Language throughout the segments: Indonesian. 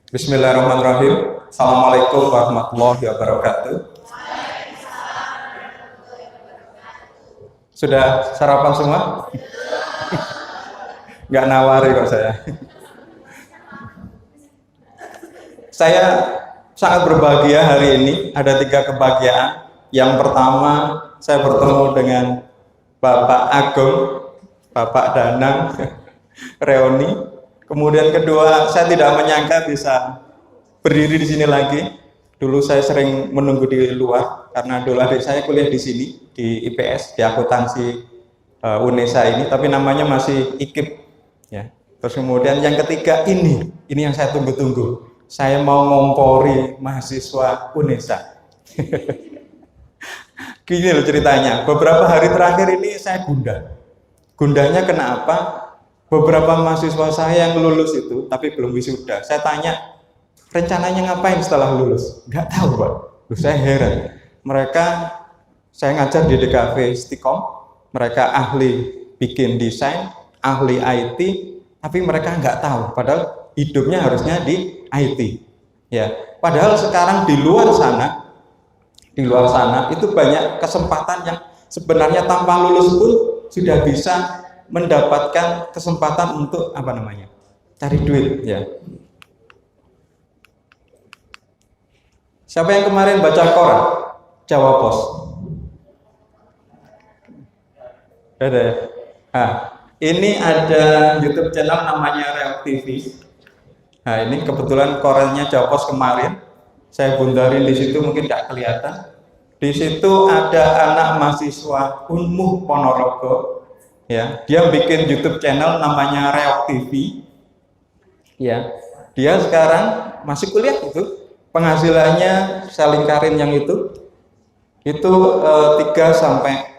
Bismillahirrahmanirrahim. Assalamualaikum warahmatullahi wabarakatuh. Sudah sarapan semua? Nggak nawari kok saya. Saya sangat berbahagia hari ini. Ada 3 kebahagiaan. Yang pertama, saya bertemu dengan Bapak Agung, Bapak Danang, Reoni. Kemudian kedua, saya tidak menyangka bisa berdiri di sini lagi. Dulu saya sering menunggu di luar karena dulu adik saya kuliah di sini di IPS, di akuntansi UNESA ini, tapi namanya masih IKIP ya. Terus kemudian yang ketiga ini yang saya tunggu-tunggu. Saya mau ngompori mahasiswa UNESA. Gini loh ceritanya. Beberapa hari terakhir ini saya gundah. Gundahnya kenapa? Beberapa mahasiswa saya yang lulus itu, tapi belum wisuda. Saya tanya, rencananya ngapain setelah lulus? Nggak tahu, Pak. Saya heran. Mereka, saya ngajar di DKV Stikom, mereka ahli bikin desain, ahli IT, tapi mereka nggak tahu. Padahal hidupnya harusnya di IT. Ya, padahal sekarang di luar sana itu banyak kesempatan yang sebenarnya tanpa lulus pun sudah bisa mendapatkan kesempatan untuk cari duit ya. Siapa yang kemarin baca koran Jawa Pos? Ada ya? Nah, ini ada YouTube channel namanya Reok TV. Nah, ini kebetulan korannya Jawa Pos kemarin. Saya bundarin di situ, mungkin nggak kelihatan. Di situ ada anak mahasiswa Unmuh Ponorogo. Ya, dia bikin YouTube channel namanya Reok TV. Ya, dia sekarang masih kuliah itu. Penghasilannya saya lingkarin yang itu 3 sampai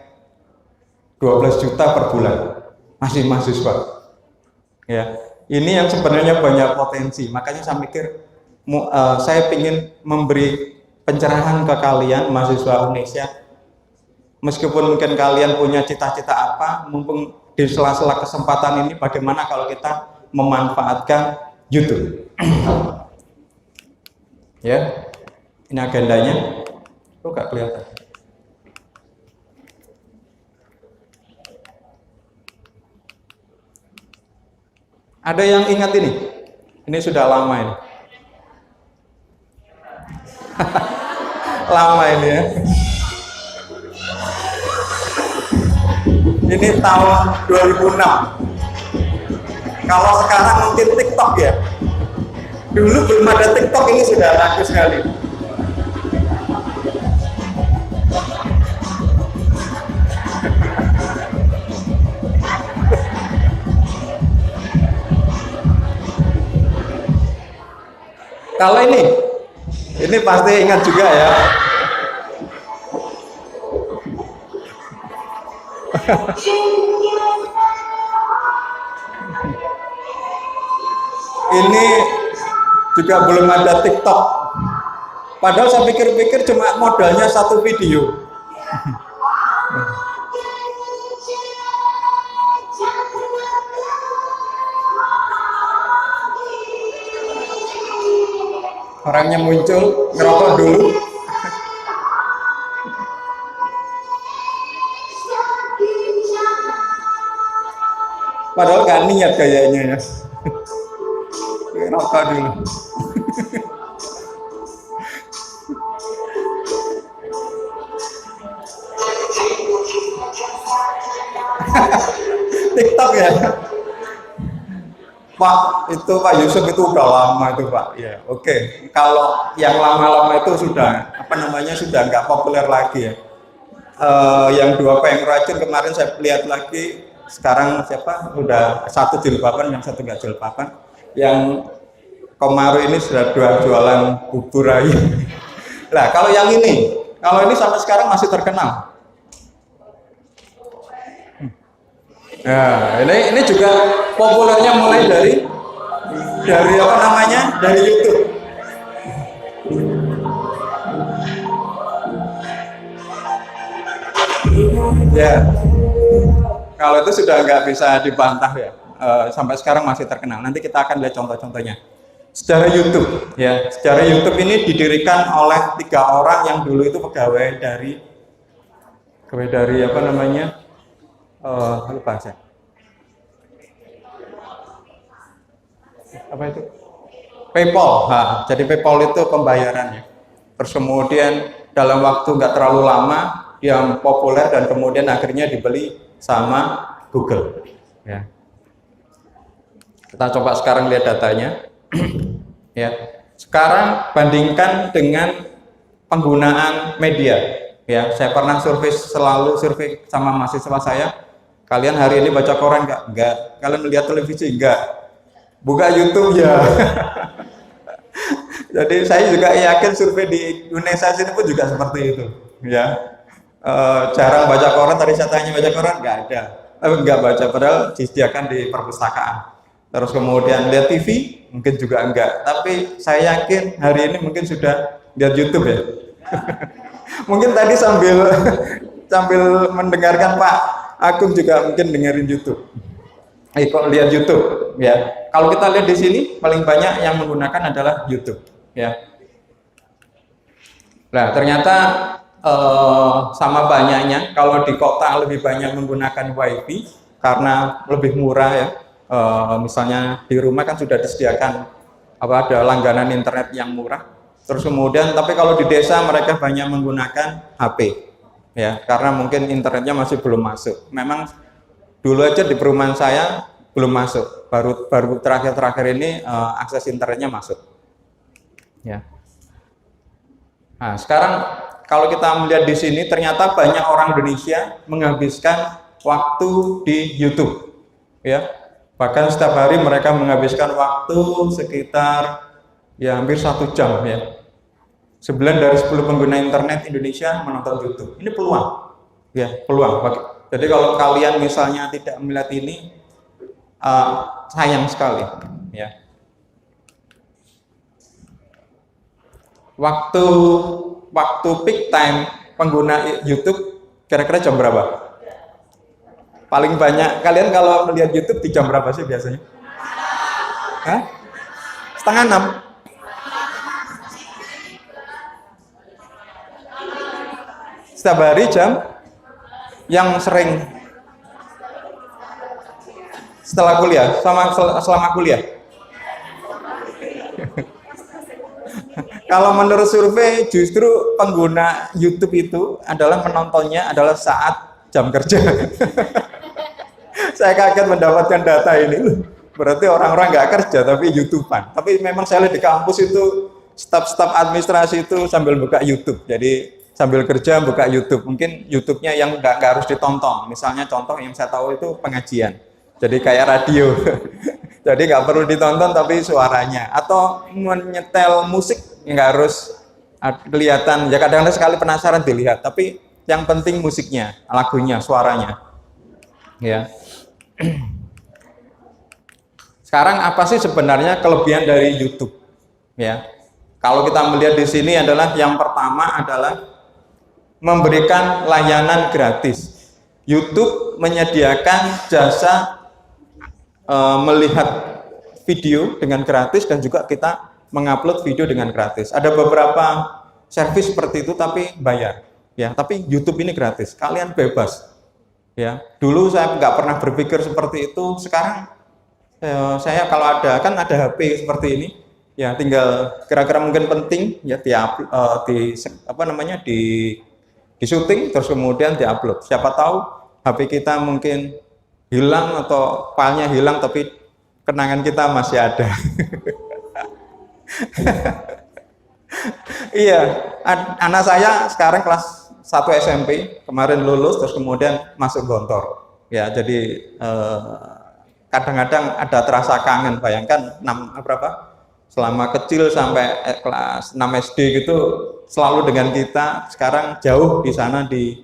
12 juta per bulan. Masih mahasiswa. Ya, ini yang sebenarnya banyak potensi. Makanya saya mikir saya ingin memberi pencerahan ke kalian mahasiswa Indonesia. Meskipun mungkin kalian punya cita-cita apa, mumpung di sela-sela kesempatan ini bagaimana kalau kita memanfaatkan YouTube. Ya, ini agendanya. Kok nggak kelihatan? Ada yang ingat ini? Ini sudah lama ini. Lama ini ya. Ini tahun 2006. Kalau sekarang mungkin TikTok ya. Dulu belum ada TikTok, ini sudah laku sekali. Kalau ini pasti ingat juga ya. Ini juga belum ada TikTok. Padahal saya pikir-pikir cuma modalnya 1 video. Orangnya muncul, ngerokok dulu. Padahal gak niat kayaknya ya. Ngerokok dulu. TikTok ya. Pak, itu Pak Yusuf itu udah lama itu Pak. Ya, oke. Kalau yang lama-lama itu sudah sudah nggak populer lagi ya. Yang 2 peyang racun kemarin saya lihat lagi. Sekarang siapa? Udah 1 jilbaban, yang 1 nggak jilbaban. Yang Komaru ini sudah 2 jualan bubur aja. Nah, kalau ini sampai sekarang masih terkenal. Nah, ini juga populernya mulai dari dari YouTube. Ya, kalau itu sudah nggak bisa dibantah ya. Sampai sekarang masih terkenal. Nanti kita akan lihat contoh-contohnya. secara YouTube ya. Secara YouTube ini didirikan oleh 3 orang yang dulu itu pegawai dari apa namanya? Lupa saya. Apa itu? PayPal. Nah, jadi PayPal itu pembayarannya. Terus kemudian dalam waktu nggak terlalu lama dia populer dan kemudian akhirnya dibeli sama Google. Ya. Kita coba sekarang lihat datanya. Ya. Sekarang bandingkan dengan penggunaan media. Ya, saya pernah selalu survei sama mahasiswa saya. Kalian hari ini baca koran nggak? Nggak. Kalian melihat televisi? Nggak. Buka YouTube ya. Jadi saya juga yakin survei di Indonesia sini pun juga seperti itu. Ya. Jarang baca koran. Tadi saya tanya baca koran, nggak ada. Nggak baca, padahal disediakan di perpustakaan. Terus kemudian lihat TV, mungkin juga enggak. Tapi saya yakin hari ini mungkin sudah lihat YouTube ya. Mungkin tadi sambil mendengarkan Pak Agung juga mungkin dengerin YouTube. Kok lihat YouTube ya. Kalau kita lihat di sini paling banyak yang menggunakan adalah YouTube ya. Nah, ternyata sama banyaknya kalau di kota lebih banyak menggunakan WiFi karena lebih murah ya. Misalnya di rumah kan sudah disediakan ada langganan internet yang murah. Terus kemudian tapi kalau di desa mereka banyak menggunakan HP ya, karena mungkin internetnya masih belum masuk. Memang dulu aja di perumahan saya belum masuk, baru terakhir ini akses internetnya masuk ya. Nah, sekarang kalau kita melihat di sini ternyata banyak orang Indonesia menghabiskan waktu di YouTube ya. Bahkan setiap hari mereka menghabiskan waktu sekitar ya hampir 1 jam ya. 9 dari 10 pengguna internet Indonesia menonton YouTube. Ini peluang ya, peluang. Jadi kalau kalian misalnya tidak melihat ini sayang sekali ya. Waktu peak time pengguna YouTube kira-kira jam berapa? Paling banyak kalian kalau melihat YouTube di jam berapa sih biasanya? Hah? 5:30. Setiap hari jam yang sering setelah kuliah, selama kuliah. Kalau menurut survei justru pengguna YouTube itu adalah menontonnya adalah saat jam kerja. Saya kaget mendapatkan data ini. Berarti orang-orang nggak kerja tapi YouTubean. Tapi memang saya lihat di kampus itu staf-staf administrasi itu sambil buka YouTube. Jadi sambil kerja buka YouTube. Mungkin YouTube-nya yang nggak harus ditonton. Misalnya contoh yang saya tahu itu pengajian. Jadi kayak radio. Jadi nggak perlu ditonton tapi suaranya. Atau menyetel musik nggak harus kelihatan. Ya kadang-kadang sekali penasaran dilihat. Tapi yang penting musiknya, lagunya, suaranya. Ya. Sekarang apa sih sebenarnya kelebihan dari YouTube? Ya, kalau kita melihat di sini adalah yang pertama adalah memberikan layanan gratis. YouTube menyediakan jasa melihat video dengan gratis dan juga kita mengupload video dengan gratis. Ada beberapa servis seperti itu tapi bayar. Ya, tapi YouTube ini gratis. Kalian bebas. Ya, dulu saya nggak pernah berpikir seperti itu. Sekarang saya kalau ada HP seperti ini, ya tinggal kira-kira mungkin penting ya di syuting terus kemudian diupload. Siapa tahu HP kita mungkin hilang atau filenya hilang tapi kenangan kita masih ada. Iya, anak saya sekarang kelas 1 SMP, kemarin lulus terus kemudian masuk Gontor. Ya, jadi kadang-kadang ada terasa kangen. Bayangkan selama kecil sampai kelas 6 SD gitu selalu dengan kita, sekarang jauh di sana di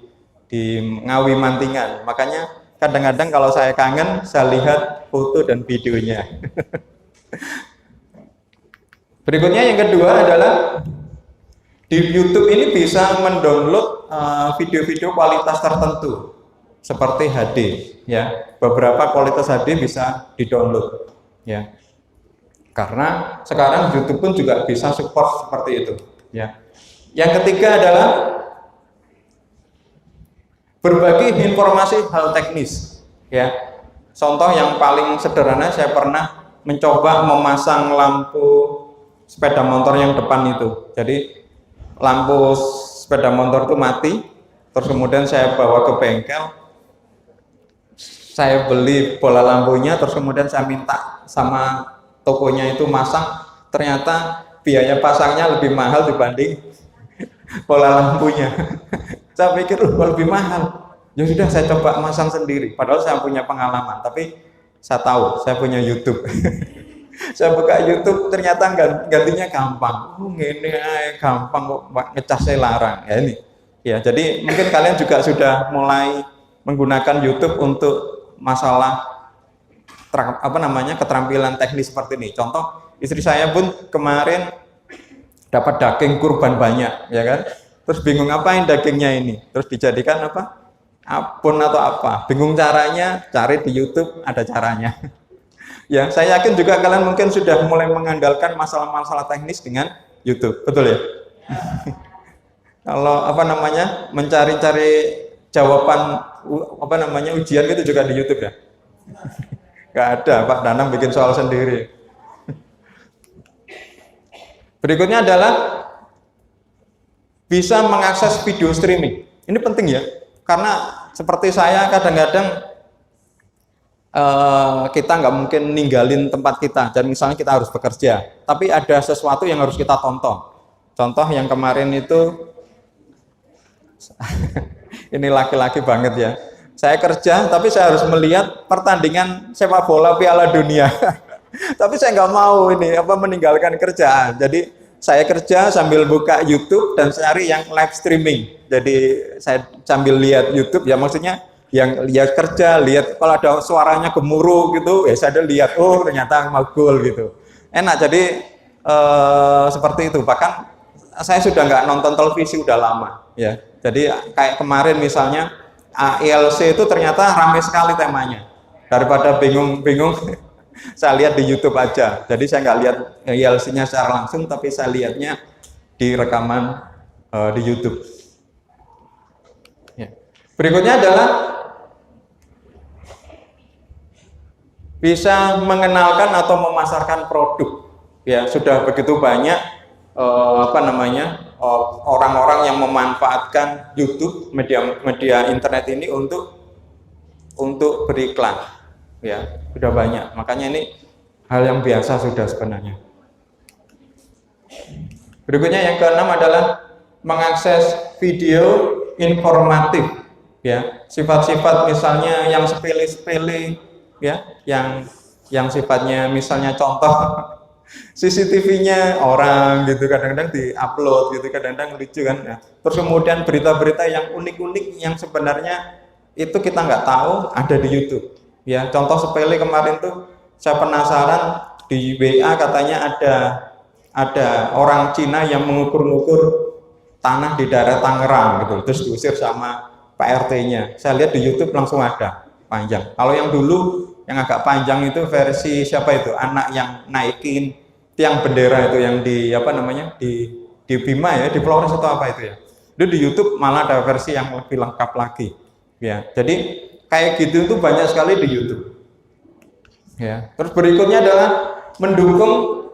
Ngawi Mantingan. Makanya kadang-kadang kalau saya kangen, saya lihat foto dan videonya. Berikutnya yang kedua adalah di YouTube ini bisa mendownload video-video kualitas tertentu seperti HD ya. Beberapa kualitas HD bisa didownload ya. Karena sekarang YouTube pun juga bisa support seperti itu, ya. Yang ketiga adalah berbagi informasi hal teknis, ya. Contoh yang paling sederhana, saya pernah mencoba memasang lampu sepeda motor yang depan itu. Jadi lampu sepeda motor itu mati, terus kemudian saya bawa ke bengkel, saya beli bola lampunya, terus kemudian saya minta sama tokonya itu masang. Ternyata biaya pasangnya lebih mahal dibanding bola lampunya. Saya pikir lebih mahal, ya sudah saya coba masang sendiri, padahal saya punya pengalaman, tapi saya tahu saya punya YouTube. Saya buka YouTube, ternyata gantinya gampang. Ini gampang kok, ngecasnya larang. Ya ini. Ya, jadi mungkin kalian juga sudah mulai menggunakan YouTube untuk masalah keterampilan teknis seperti ini. Contoh, istri saya pun kemarin dapat daging kurban banyak, ya kan? Terus bingung ngapain dagingnya ini? Terus dijadikan apa? Abon atau apa? Bingung caranya, cari di YouTube ada caranya. Ya, saya yakin juga kalian mungkin sudah mulai mengandalkan masalah-masalah teknis dengan YouTube, betul ya? Kalau mencari-cari jawaban ujian itu juga di YouTube ya? Gak ada, Pak Danang bikin soal sendiri. Berikutnya adalah bisa mengakses video streaming. Ini penting ya, karena seperti saya kadang-kadang kita nggak mungkin ninggalin tempat kita, dan misalnya kita harus bekerja, tapi ada sesuatu yang harus kita tonton. Contoh yang kemarin itu, ini laki-laki banget ya. Saya kerja, tapi saya harus melihat pertandingan sepak bola Piala Dunia. Tapi saya nggak mau meninggalkan kerjaan. Jadi saya kerja sambil buka YouTube dan cari yang live streaming. Jadi saya sambil lihat YouTube, ya maksudnya yang lihat kerja, lihat kalau ada suaranya gemuruh gitu, ya saya lihat, oh ternyata mau gol gitu. Enak, jadi seperti itu. Bahkan saya sudah nggak nonton televisi udah lama, ya. Jadi kayak kemarin misalnya AILC itu ternyata ramai sekali temanya. Daripada bingung-bingung, saya lihat di YouTube aja. Jadi saya nggak lihat AILC-nya secara langsung, tapi saya lihatnya di rekaman di YouTube. Ya. Berikutnya adalah bisa mengenalkan atau memasarkan produk. Ya, sudah begitu banyak orang-orang yang memanfaatkan YouTube, media internet ini untuk beriklan. Ya, sudah banyak. Makanya ini hal yang biasa sudah sebenarnya. Berikutnya yang keenam adalah mengakses video informatif. Ya, sifat-sifat misalnya yang sepele-sepele, ya, yang sifatnya misalnya contoh CCTV-nya orang gitu, kadang-kadang di-upload gitu, kadang-kadang lucu kan. Nah, terus kemudian berita-berita yang unik-unik yang sebenarnya itu kita nggak tahu ada di YouTube. Ya, contoh sepele kemarin tuh saya penasaran, di WA katanya ada orang Cina yang mengukur-ukur tanah di daerah Tangerang gitu, terus diusir sama Pak RT-nya. Saya lihat di YouTube langsung ada panjang. Kalau yang dulu yang agak panjang itu versi siapa itu? Anak yang naikin tiang bendera itu yang di di Bima ya, di Flores atau apa itu ya. Itu di YouTube malah ada versi yang lebih lengkap lagi. Ya, jadi kayak gitu itu banyak sekali di YouTube. Ya, terus berikutnya adalah mendukung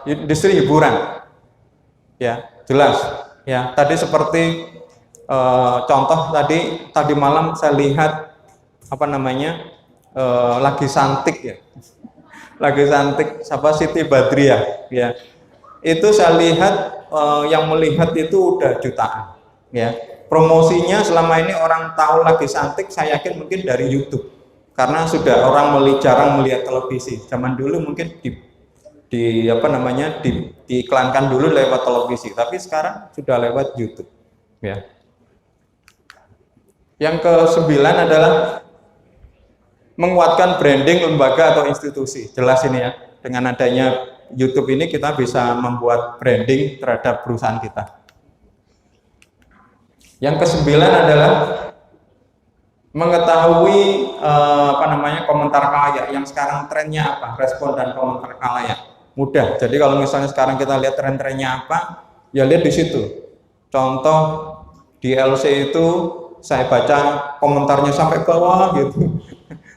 industri hiburan. Ya, jelas. Ya, tadi seperti contoh tadi malam saya lihat lagi santik ya, lagi santik Siti Badriah ya, itu saya lihat yang melihat itu udah jutaan ya. Promosinya selama ini orang tahu lagi santik, saya yakin mungkin dari YouTube, karena sudah orang jarang melihat televisi. Zaman dulu mungkin diiklankan dulu lewat televisi, tapi sekarang sudah lewat YouTube ya. Yang ke-9 adalah menguatkan branding lembaga atau institusi. Jelas ini ya, dengan adanya YouTube ini kita bisa membuat branding terhadap perusahaan kita. Yang ke-9 adalah mengetahui apa namanya komentar khalayak yang sekarang trennya apa, respon dan komentar khalayak mudah. Jadi kalau misalnya sekarang kita lihat tren-trennya apa, ya lihat di situ. Contoh di LC itu saya baca komentarnya sampai bawah gitu.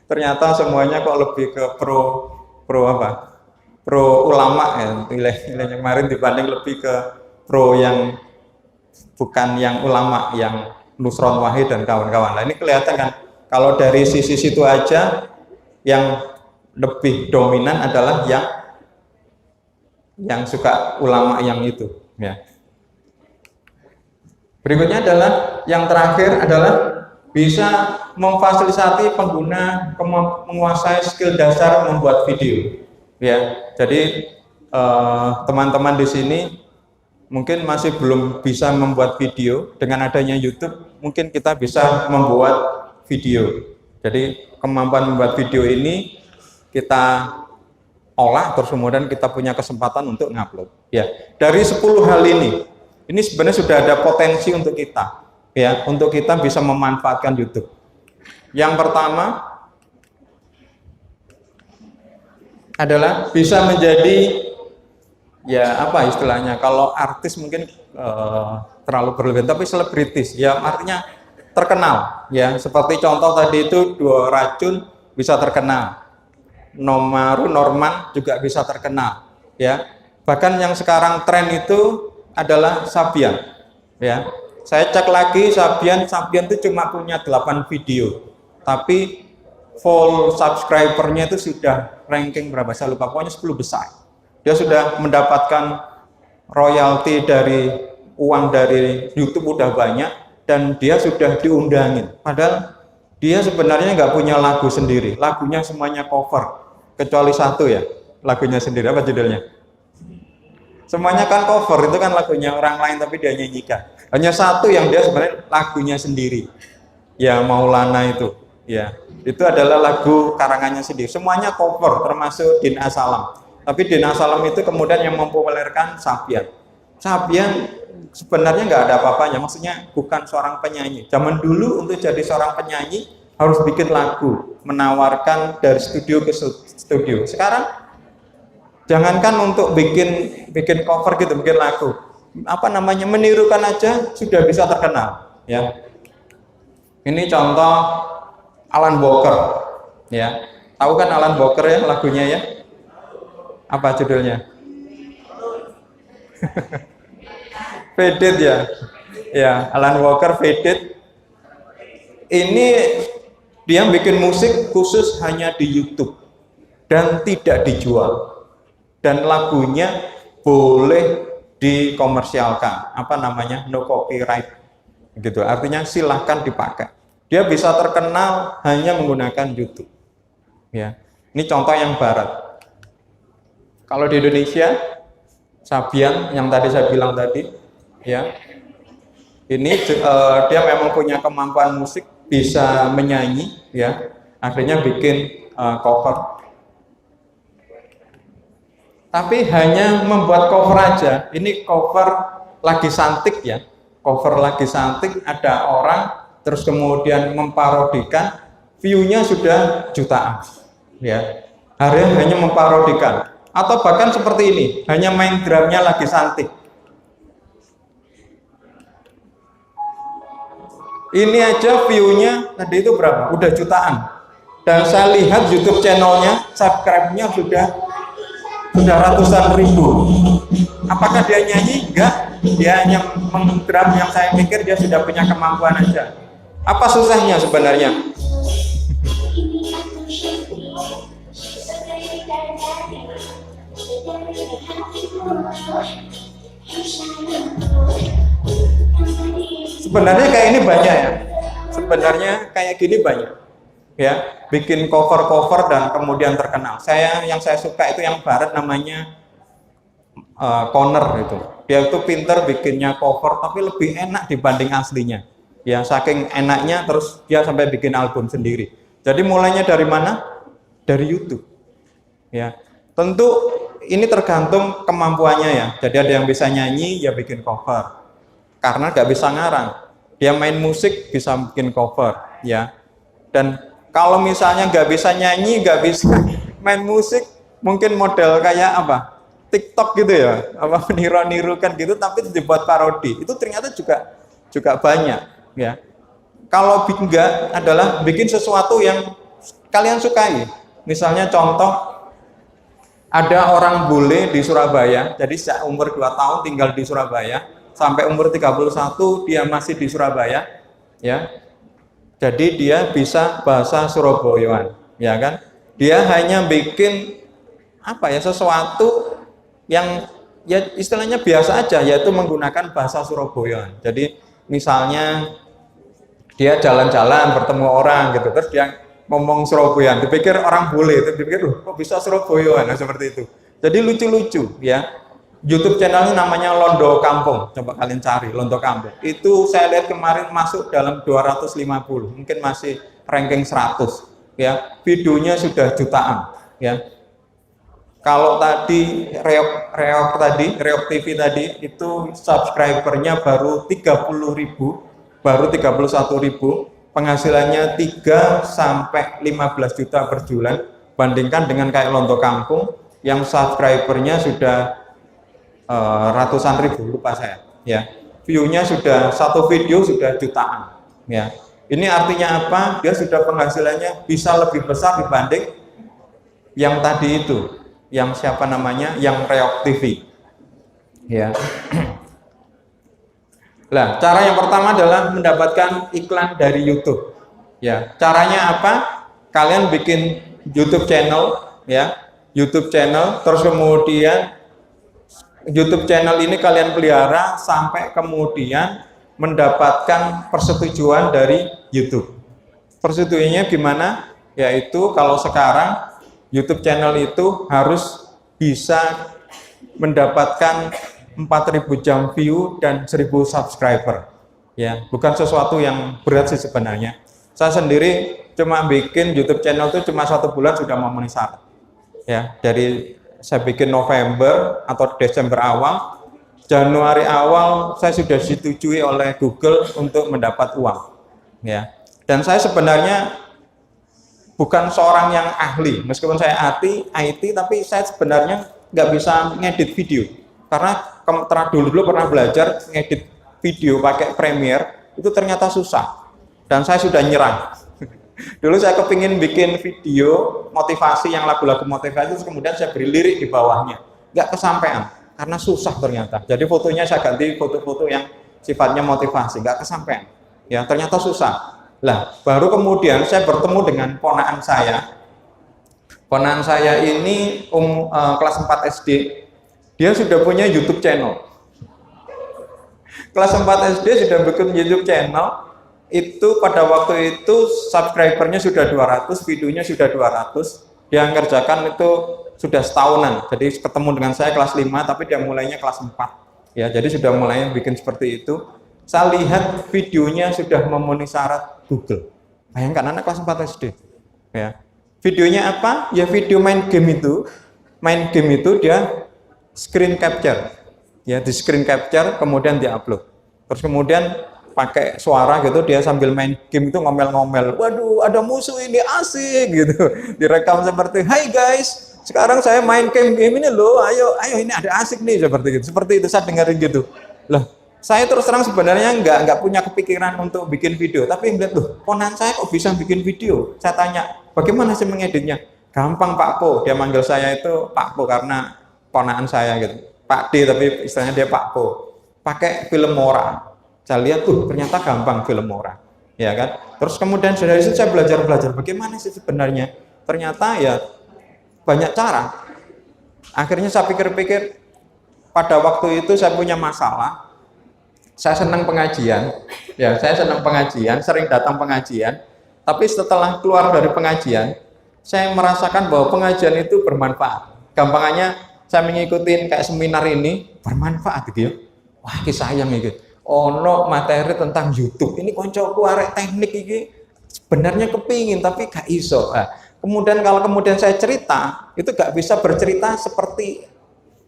Ternyata semuanya kok lebih ke pro apa? Pro ulama ya, nilai-nilainya kemarin dibanding lebih ke pro yang bukan yang ulama, yang Nusron Wahid dan kawan-kawan. Nah ini kelihatan kan, kalau dari sisi situ aja yang lebih dominan adalah yang suka ulama yang itu. Ya. Berikutnya adalah yang terakhir adalah bisa memfasilitasi pengguna menguasai skill dasar membuat video. Ya, jadi teman-teman di sini mungkin masih belum bisa membuat video. Dengan adanya YouTube mungkin kita bisa membuat video. Jadi kemampuan membuat video ini kita olah, terus kemudian kita punya kesempatan untuk ngupload. Ya, dari 10 hal ini sebenarnya sudah ada potensi untuk kita, ya, untuk kita bisa memanfaatkan YouTube. Yang pertama adalah bisa menjadi, ya apa istilahnya, kalau artis mungkin terlalu berlebihan, tapi selebritis, ya artinya terkenal, ya seperti contoh tadi itu Dua Racun bisa terkenal, Norman juga bisa terkenal, ya bahkan yang sekarang tren itu adalah Sabian, ya saya cek lagi Sabian itu cuma punya 8 video, tapi full subscribernya itu sudah ranking berapa saya lupa, pokoknya 10 besar. Dia sudah mendapatkan royalti dari uang dari YouTube udah banyak, dan dia sudah diundangin. Padahal dia sebenarnya nggak punya lagu sendiri, lagunya semuanya cover, kecuali satu ya, lagunya sendiri. Apa judulnya? Semuanya kan cover, itu kan lagunya orang lain tapi dia nyanyikan. Hanya satu yang dia sebenarnya lagunya sendiri, ya Maulana itu, ya itu adalah lagu karangannya sendiri. Semuanya cover, termasuk Din Asalam. Tapi Din Asalam itu kemudian yang mempopulerkan Sabian. Sabian sebenarnya nggak ada apa-apanya, maksudnya bukan seorang penyanyi. Zaman dulu untuk jadi seorang penyanyi harus bikin lagu, menawarkan dari studio ke studio. Sekarang jangankan untuk bikin cover gitu, bikin lagu, apa namanya, menirukan aja sudah bisa terkenal, ya. Ini contoh Alan Walker, ya. Tahu kan Alan Walker ya lagunya ya? Apa judulnya? Fade It ya. Ya, Alan Walker Fade It. Ini dia bikin musik khusus hanya di YouTube dan tidak dijual. Dan lagunya boleh dikomersialkan. Apa namanya? No copyright. Gitu. Artinya silahkan dipakai. Dia bisa terkenal hanya menggunakan YouTube. Ya. Ini contoh yang barat. Kalau di Indonesia, Sabian yang tadi saya bilang tadi, ya, ini dia memang punya kemampuan musik, bisa menyanyi, ya, akhirnya bikin cover. Tapi hanya membuat cover aja. Ini cover lagi santik ya, cover lagi santik, ada orang terus kemudian memparodikan, view-nya sudah jutaan, ya. Hanya memparodikan. Atau bahkan seperti ini, hanya main drumnya lagi santik. Ini aja view-nya tadi itu berapa? Udah jutaan. Dan saya lihat YouTube channelnya, subscribe-nya sudah ratusan ribu. Apakah dia nyanyi? Enggak. Dia hanya mengdrum, yang saya pikir dia sudah punya kemampuan aja. Apa susahnya sebenarnya? Sebenarnya kayak ini banyak ya. Sebenarnya kayak gini banyak. Ya, bikin cover-cover dan kemudian terkenal. Yang saya suka itu yang barat namanya Connor itu. Dia itu pinter bikinnya cover tapi lebih enak dibanding aslinya. Ya, saking enaknya terus dia sampai bikin album sendiri. Jadi mulainya dari mana? Dari YouTube. Ya. Tentu ini tergantung kemampuannya ya. Jadi ada yang bisa nyanyi, ya bikin cover. Karena nggak bisa ngarang. Dia main musik bisa bikin cover, ya. Dan kalau misalnya nggak bisa nyanyi, nggak bisa main musik, mungkin model kayak apa? TikTok gitu ya, apa meniru-nirukan gitu, tapi dibuat parodi. Itu ternyata juga banyak, ya. Kalau enggak adalah bikin sesuatu yang kalian sukai. Misalnya contoh, ada orang bule di Surabaya, jadi sejak umur 2 tahun tinggal di Surabaya, sampai umur 31 dia masih di Surabaya, ya. Jadi dia bisa bahasa Surabayaan, ya kan? Dia hanya bikin apa ya, sesuatu yang ya istilahnya biasa aja, yaitu menggunakan bahasa Surabayaan. Jadi misalnya dia jalan-jalan bertemu orang gitu, terus dia ngomong Surabayaan, dipikir orang bule, itu dipikir kok bisa Surabayaan, nah, seperti itu. Jadi lucu-lucu, ya. YouTube channelnya namanya Londo Kampung, coba kalian cari Londo Kampung. Itu saya lihat kemarin masuk dalam 250, mungkin masih ranking 100, ya. Videonya sudah jutaan, ya. Kalau tadi Reok TV tadi itu subscribernya baru 30.000, baru 31.000, penghasilannya 3 sampai 15 juta per bulan. Bandingkan dengan kayak Londo Kampung yang subscribernya sudah ratusan ribu, lupa saya, ya. View-nya sudah, satu video sudah jutaan, ya. Ini artinya apa? Dia sudah penghasilannya bisa lebih besar dibanding yang tadi itu, yang siapa namanya, yang Reok TV, ya. Nah, cara yang pertama adalah mendapatkan iklan dari YouTube, ya. Caranya apa? Kalian bikin YouTube channel, ya, YouTube channel, terus kemudian YouTube channel ini kalian pelihara sampai kemudian mendapatkan persetujuan dari YouTube. Persetujuannya gimana? Yaitu kalau sekarang YouTube channel itu harus bisa mendapatkan 4.000 jam view dan 1.000 subscriber. Ya, bukan sesuatu yang berat sih sebenarnya. Saya sendiri cuma bikin YouTube channel itu cuma 1 bulan sudah memenuhi syarat. Ya, dari saya bikin November atau Desember awal, Januari awal saya sudah disetujui oleh Google untuk mendapat uang, ya. Dan saya sebenarnya bukan seorang yang ahli, meskipun saya IT, tapi saya sebenarnya nggak bisa ngedit video, karena dulu pernah belajar ngedit video pakai Premiere, itu ternyata susah, dan saya sudah nyerah. Dulu saya kepingin bikin video motivasi, yang lagu-lagu motivasi, terus kemudian saya beri lirik di bawahnya. Nggak kesampaian, karena susah ternyata. Jadi fotonya saya ganti foto-foto yang sifatnya motivasi, nggak kesampaian. Ya, ternyata susah. Lah, baru kemudian saya bertemu dengan ponakan saya. Ponakan saya ini kelas 4 SD. Dia sudah punya YouTube channel. Kelas 4 SD sudah bikin YouTube channel. Itu pada waktu itu subscribernya sudah 200, videonya sudah 200, dia ngerjakan itu sudah setahunan. Jadi ketemu dengan saya kelas 5, tapi dia mulainya kelas 4, ya. Jadi sudah mulai bikin seperti itu. Saya lihat videonya sudah memenuhi syarat Google. Bayangkan anak kelas 4 SD, ya. Videonya apa? Ya video main game itu dia screen capture, ya, di screen capture kemudian diupload. Terus kemudian pakai suara gitu, dia sambil main game itu ngomel-ngomel, waduh ada musuh ini asik gitu, direkam seperti, hai guys, sekarang saya main game ini loh, ayo ini ada asik nih, seperti itu saya dengerin gitu. Loh, saya terus terang sebenarnya nggak punya kepikiran untuk bikin video, tapi ngeliat, loh, ponakan saya kok bisa bikin video. Saya tanya, bagaimana sih mengeditnya? Gampang Pak Po, dia manggil saya itu Pak Po karena ponakan saya gitu, Pak D tapi istilahnya dia Pak Po, pakai Filmora. Saya lihat tuh ternyata gampang Filmora, ya kan. Terus kemudian dari situ saya belajar bagaimana sih sebenarnya. Ternyata ya banyak cara. Akhirnya saya pikir-pikir, pada waktu itu saya punya masalah. Saya senang pengajian, ya, saya senang pengajian, sering datang pengajian. Tapi setelah keluar dari pengajian, saya merasakan bahwa pengajian itu bermanfaat. Gampangannya saya mengikuti kayak seminar ini bermanfaat gitu ya. Wah, sayang gitu. Ono materi tentang YouTube ini koncoku arek teknik ini sebenarnya kepingin tapi gak iso. Nah, kemudian kalau saya cerita itu gak bisa bercerita seperti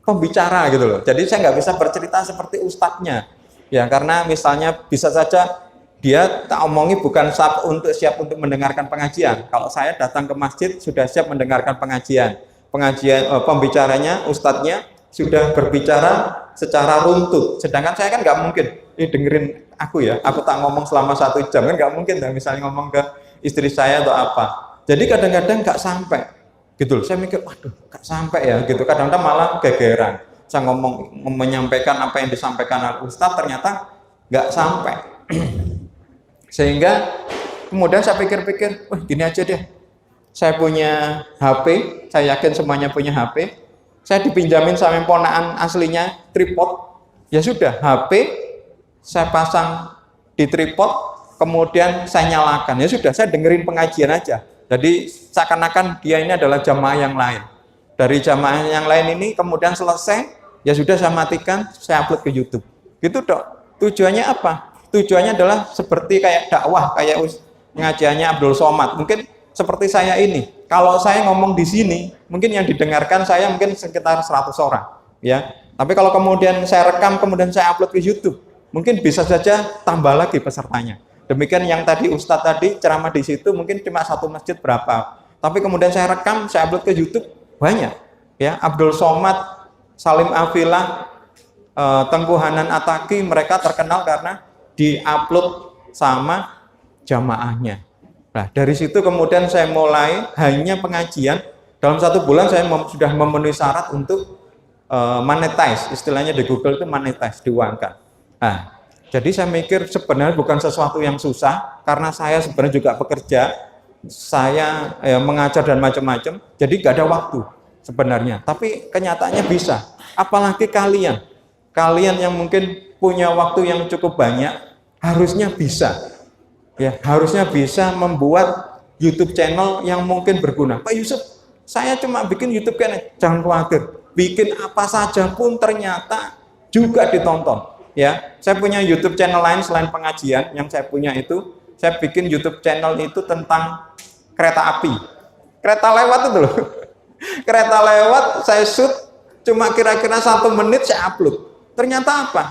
pembicara gitu loh. Jadi saya nggak bisa bercerita seperti ustadznya, ya, karena misalnya bisa saja dia tak omongi bukan siap untuk mendengarkan pengajian. Kalau saya datang ke masjid sudah siap mendengarkan pengajian. Pembicaranya, ustadznya sudah berbicara secara runtut. Sedangkan saya kan nggak mungkin, ini dengerin aku ya, aku tak ngomong selama 1 jam kan nggak mungkin. Misalnya ngomong ke istri saya atau apa. Jadi kadang-kadang nggak sampai, gitu. Saya mikir, waduh, nggak sampai ya, gitu. Kadang-kadang malah gegeran. Saya menyampaikan apa yang disampaikan oleh ustadz ternyata nggak sampai. Sehingga kemudian saya pikir-pikir, wah gini aja deh, saya punya HP, saya yakin semuanya punya HP, saya dipinjamin sama ponaan aslinya tripod, ya sudah HP saya pasang di tripod, kemudian saya nyalakan, ya sudah saya dengerin pengajian aja. Jadi seakan-akan dia ini adalah jamaah yang lain. Dari jamaah yang lain ini kemudian selesai, ya sudah saya matikan, saya upload ke YouTube. Gitu dok. Tujuannya apa? Tujuannya adalah seperti kayak dakwah, kayak pengajiannya Abdul Somad. Mungkin seperti saya ini. Kalau saya ngomong di sini, mungkin yang didengarkan saya mungkin sekitar 100 orang, ya. Tapi kalau kemudian saya rekam, kemudian saya upload ke YouTube, mungkin bisa saja tambah lagi pesertanya. Demikian yang tadi Ustadz tadi ceramah di situ mungkin cuma 1 masjid berapa. Tapi kemudian saya rekam, saya upload ke YouTube banyak, ya. Abdul Somad, Salim Afilah, Tengku Hanan Ataki, mereka terkenal karena diupload sama jamaahnya. Nah, dari situ kemudian saya mulai hanya pengajian. Dalam 1 bulan saya sudah memenuhi syarat untuk monetize. Istilahnya di Google itu monetize, diuangkan. Nah, jadi saya mikir sebenarnya bukan sesuatu yang susah, karena saya sebenarnya juga pekerja, saya mengajar dan macam-macam, jadi gak ada waktu sebenarnya. Tapi kenyataannya bisa. Apalagi kalian yang mungkin punya waktu yang cukup banyak, harusnya bisa, ya harusnya bisa membuat YouTube channel yang mungkin berguna. Pak Yusuf, saya cuma bikin YouTube channel, jangan khawatir, bikin apa saja pun ternyata juga ditonton. Ya, saya punya YouTube channel lain selain pengajian, yang saya punya itu, saya bikin YouTube channel itu tentang kereta api, kereta lewat itu loh, kereta lewat, saya shoot, cuma kira-kira 1 menit saya upload. Ternyata apa?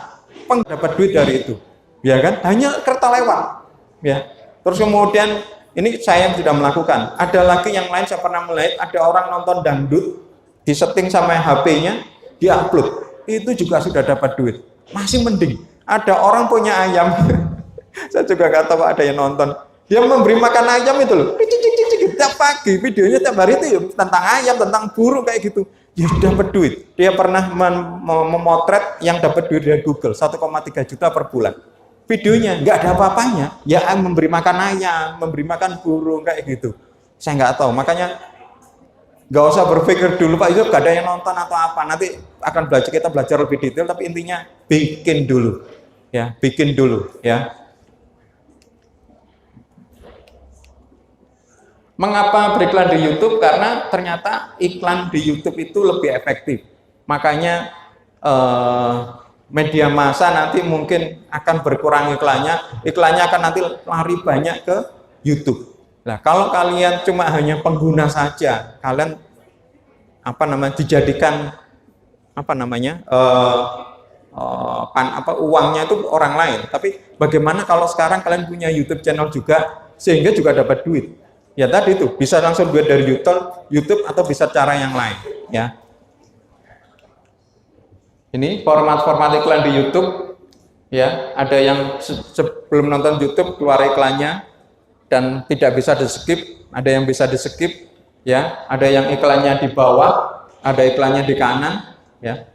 Dapat duit dari itu. Ya kan, hanya kereta lewat, ya. Terus kemudian ini saya sudah melakukan. Ada lagi yang lain saya pernah melihat, ada orang nonton dangdut, disetting sama HP-nya, diupload, itu juga sudah dapat duit. Masih mending. Ada orang punya ayam, saya juga nggak tahu ada yang nonton. Dia memberi makan ayam itu loh, tiap pagi videonya tiap hari itu ya, tentang ayam, tentang burung kayak gitu. Ya dapat duit. Dia pernah memotret yang dapat duit dari Google 1,3 juta per bulan. Videonya nggak ada apa-apanya, ya memberi makan ayam, memberi makan burung kayak gitu. Saya nggak tahu, makanya nggak usah berpikir dulu Pak Yusuf gak ada yang nonton atau apa. Nanti akan kita belajar lebih detail, tapi intinya bikin dulu, ya bikin dulu, ya. Mengapa beriklan di YouTube? Karena ternyata iklan di YouTube itu lebih efektif. Makanya media massa nanti mungkin akan berkurang iklannya akan nanti lari banyak ke YouTube. Nah, kalau kalian cuma hanya pengguna saja, kalian dijadikan uangnya itu orang lain. Tapi bagaimana kalau sekarang kalian punya YouTube channel juga, sehingga juga dapat duit? Ya tadi itu bisa langsung duit dari YouTube atau bisa cara yang lain, ya. Ini format-format iklan di YouTube, ya. Ada yang sebelum nonton YouTube keluar iklannya dan tidak bisa di skip, ada yang bisa di skip, ya. Ada yang iklannya di bawah, ada iklannya di kanan, ya.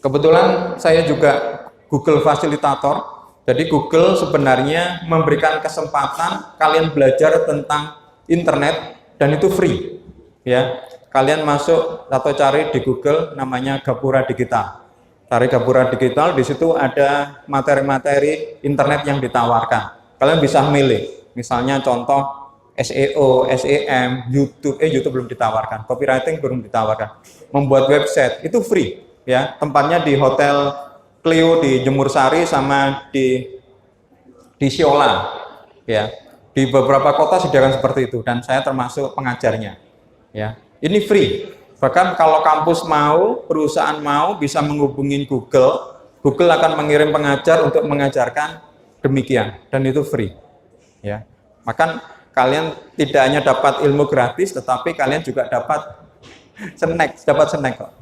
Kebetulan saya juga Google Fasilitator. Jadi Google sebenarnya memberikan kesempatan kalian belajar tentang internet dan itu free, ya. Kalian masuk atau cari di Google namanya Gapura Digital. Cari Gapura Digital, di situ ada materi-materi internet yang ditawarkan. Kalian bisa milih, misalnya contoh SEO, SEM, YouTube belum ditawarkan, copywriting belum ditawarkan. Membuat website itu free, ya. Tempatnya di Hotel Clio di Jemur Sari sama di Siola, ya. Di beberapa kota sediakan seperti itu dan saya termasuk pengajarnya, ya. Ini free. Bahkan kalau kampus mau, perusahaan mau, bisa menghubungin Google. Google akan mengirim pengajar untuk mengajarkan demikian, dan itu free. Ya, maka kalian tidak hanya dapat ilmu gratis, tetapi kalian juga dapat snack kok.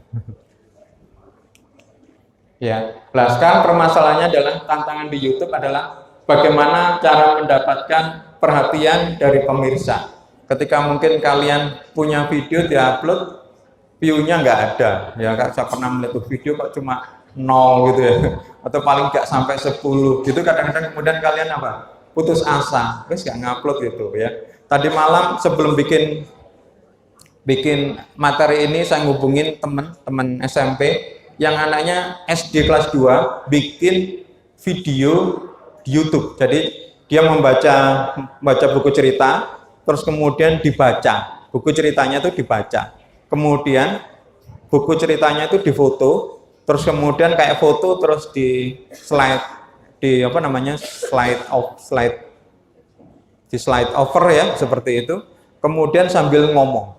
Ya, nah sekarang permasalahannya adalah tantangan di YouTube adalah bagaimana cara mendapatkan perhatian dari pemirsa. Ketika mungkin kalian punya video diupload, view-nya nggak ada, ya kan saya pernah melihat video kok cuma 0 gitu ya, atau paling nggak sampai 10 gitu. Kadang-kadang kemudian kalian apa? Putus asa, wes nggak ngupload gitu ya. Tadi malam sebelum bikin materi ini saya ngubungin teman SMP yang anaknya SD kelas 2 bikin video di YouTube. Jadi dia membaca buku cerita, terus kemudian dibaca. Buku ceritanya itu dibaca. Kemudian buku ceritanya itu difoto, terus kemudian kayak foto terus di slide slide over ya, seperti itu. Kemudian sambil ngomong.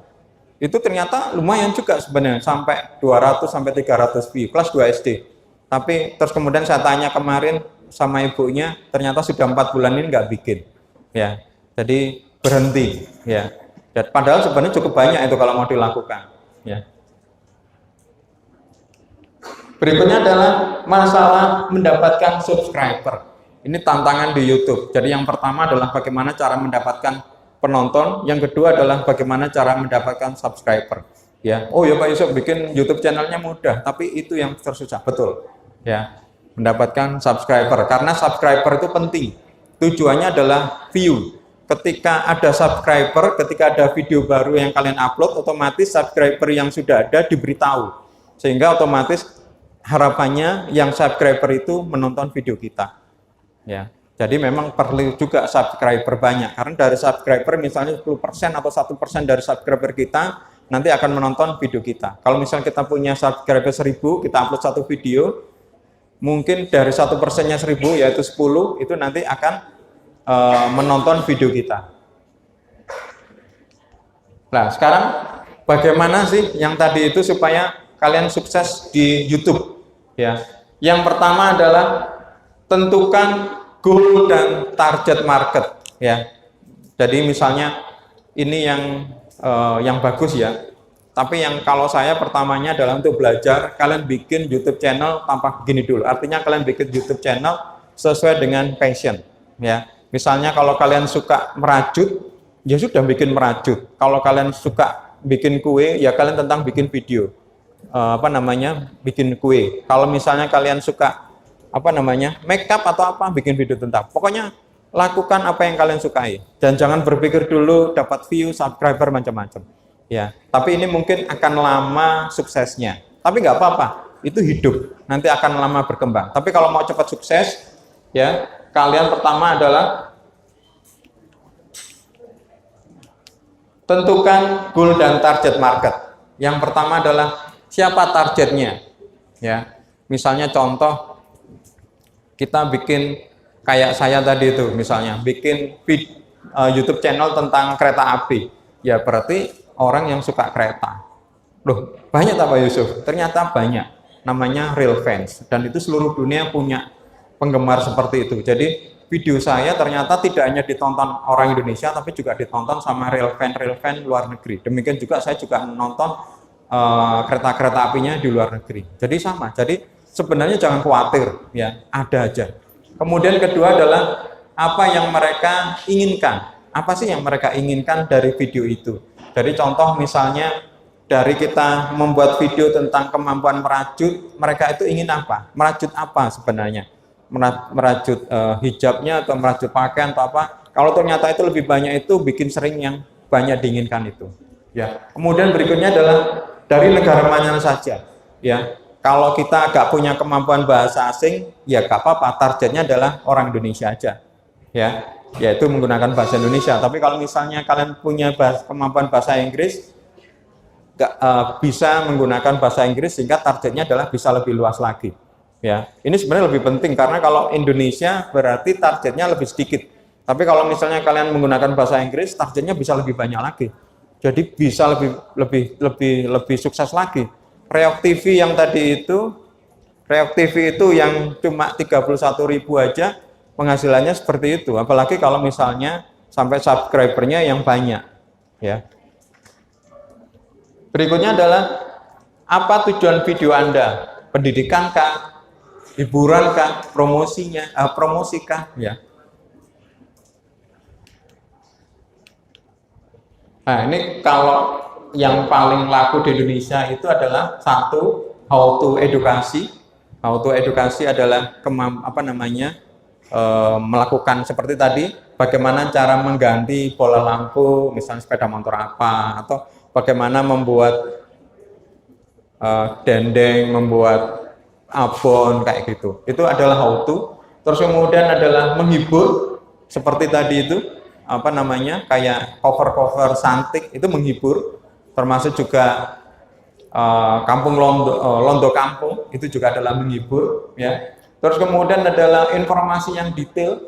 Itu ternyata lumayan juga sebenarnya, sampai 200 sampai 300 view, kelas 2 SD. Tapi terus kemudian saya tanya kemarin sama ibunya, ternyata sudah 4 bulan ini nggak bikin. Ya, jadi berhenti. Ya, dan padahal sebenarnya cukup banyak itu kalau mau dilakukan. Ya. Berikutnya adalah masalah mendapatkan subscriber. Ini tantangan di YouTube. Jadi yang pertama adalah bagaimana cara mendapatkan penonton, yang kedua adalah bagaimana cara mendapatkan subscriber. Ya, oh ya Pak Yusuf, bikin YouTube channelnya mudah, tapi itu yang tersusah, betul. Ya, mendapatkan subscriber, karena subscriber itu penting. Tujuannya adalah view. Ketika ada subscriber, ketika ada video baru yang kalian upload, otomatis subscriber yang sudah ada diberitahu, sehingga otomatis harapannya yang subscriber itu menonton video kita. Ya. Jadi memang perlu juga subscriber banyak, karena dari subscriber misalnya 10% atau 1% dari subscriber kita nanti akan menonton video kita. Kalau misalnya kita punya subscriber 1000, kita upload satu video, mungkin dari 1%-nya 1000 yaitu 10 itu nanti akan menonton video kita. Nah sekarang bagaimana sih yang tadi itu supaya kalian sukses di YouTube? Ya, yang pertama adalah tentukan goal dan target market ya. Jadi misalnya ini yang bagus ya. Tapi yang kalau saya pertamanya adalah untuk belajar, kalian bikin YouTube channel tanpa gini dulu. Artinya kalian bikin YouTube channel sesuai dengan passion ya. Misalnya kalau kalian suka merajut, ya sudah bikin merajut. Kalau kalian suka bikin kue, ya kalian tentang bikin video. Bikin kue. Kalau misalnya kalian suka make up atau apa, bikin video tentang. Pokoknya lakukan apa yang kalian sukai dan jangan berpikir dulu dapat view, subscriber macam-macam. Ya, tapi ini mungkin akan lama suksesnya. Tapi nggak apa-apa, itu hidup. Nanti akan lama berkembang. Tapi kalau mau cepat sukses, ya kalian pertama adalah tentukan goal dan target market. Yang pertama adalah siapa targetnya. Ya, misalnya contoh. Kita bikin kayak saya tadi itu, misalnya bikin YouTube channel tentang kereta api, ya berarti orang yang suka kereta. Loh, banyak tak Pak Yusuf? Ternyata banyak, namanya real fans, dan itu seluruh dunia punya penggemar seperti itu. Jadi video saya ternyata tidak hanya ditonton orang Indonesia, tapi juga ditonton sama real fan luar negeri. Demikian juga saya juga menonton kereta-kereta apinya di luar negeri. Jadi sama, jadi sebenarnya jangan khawatir, ya ada aja. Kemudian kedua adalah apa yang mereka inginkan. Apa sih yang mereka inginkan dari video itu? Jadi contoh misalnya dari kita membuat video tentang kemampuan merajut, mereka itu ingin apa? Merajut apa sebenarnya? Merajut hijabnya atau merajut pakaian atau apa? Kalau ternyata itu lebih banyak itu bikin sering yang banyak diinginkan itu. Ya. Kemudian berikutnya adalah dari negara mana saja. Ya. Kalau kita agak punya kemampuan bahasa asing, ya gak apa-apa, targetnya adalah orang Indonesia aja, ya, yaitu menggunakan bahasa Indonesia. Tapi kalau misalnya kalian punya kemampuan bahasa Inggris, bisa menggunakan bahasa Inggris sehingga targetnya adalah bisa lebih luas lagi. Ya, ini sebenarnya lebih penting karena kalau Indonesia berarti targetnya lebih sedikit. Tapi kalau misalnya kalian menggunakan bahasa Inggris, targetnya bisa lebih banyak lagi. Jadi bisa lebih sukses lagi. Reok TV itu yang cuma 31.000 aja penghasilannya seperti itu. Apalagi kalau misalnya sampai subscribernya yang banyak, ya. Berikutnya adalah apa tujuan video Anda? Pendidikan kah? Hiburan kah? Promosi kah? Ya. Nah, ini kalau yang paling laku di Indonesia itu adalah satu, how to edukasi. How to edukasi adalah melakukan seperti tadi, bagaimana cara mengganti bola lampu, misalnya sepeda motor apa, atau bagaimana membuat dendeng, membuat abon kayak gitu. Itu adalah how to. Terus kemudian adalah menghibur, seperti tadi itu, kayak cover-cover santik, itu menghibur. Termasuk juga kampung Londo Kampung, itu juga adalah menghibur, ya. Terus kemudian adalah informasi yang detail.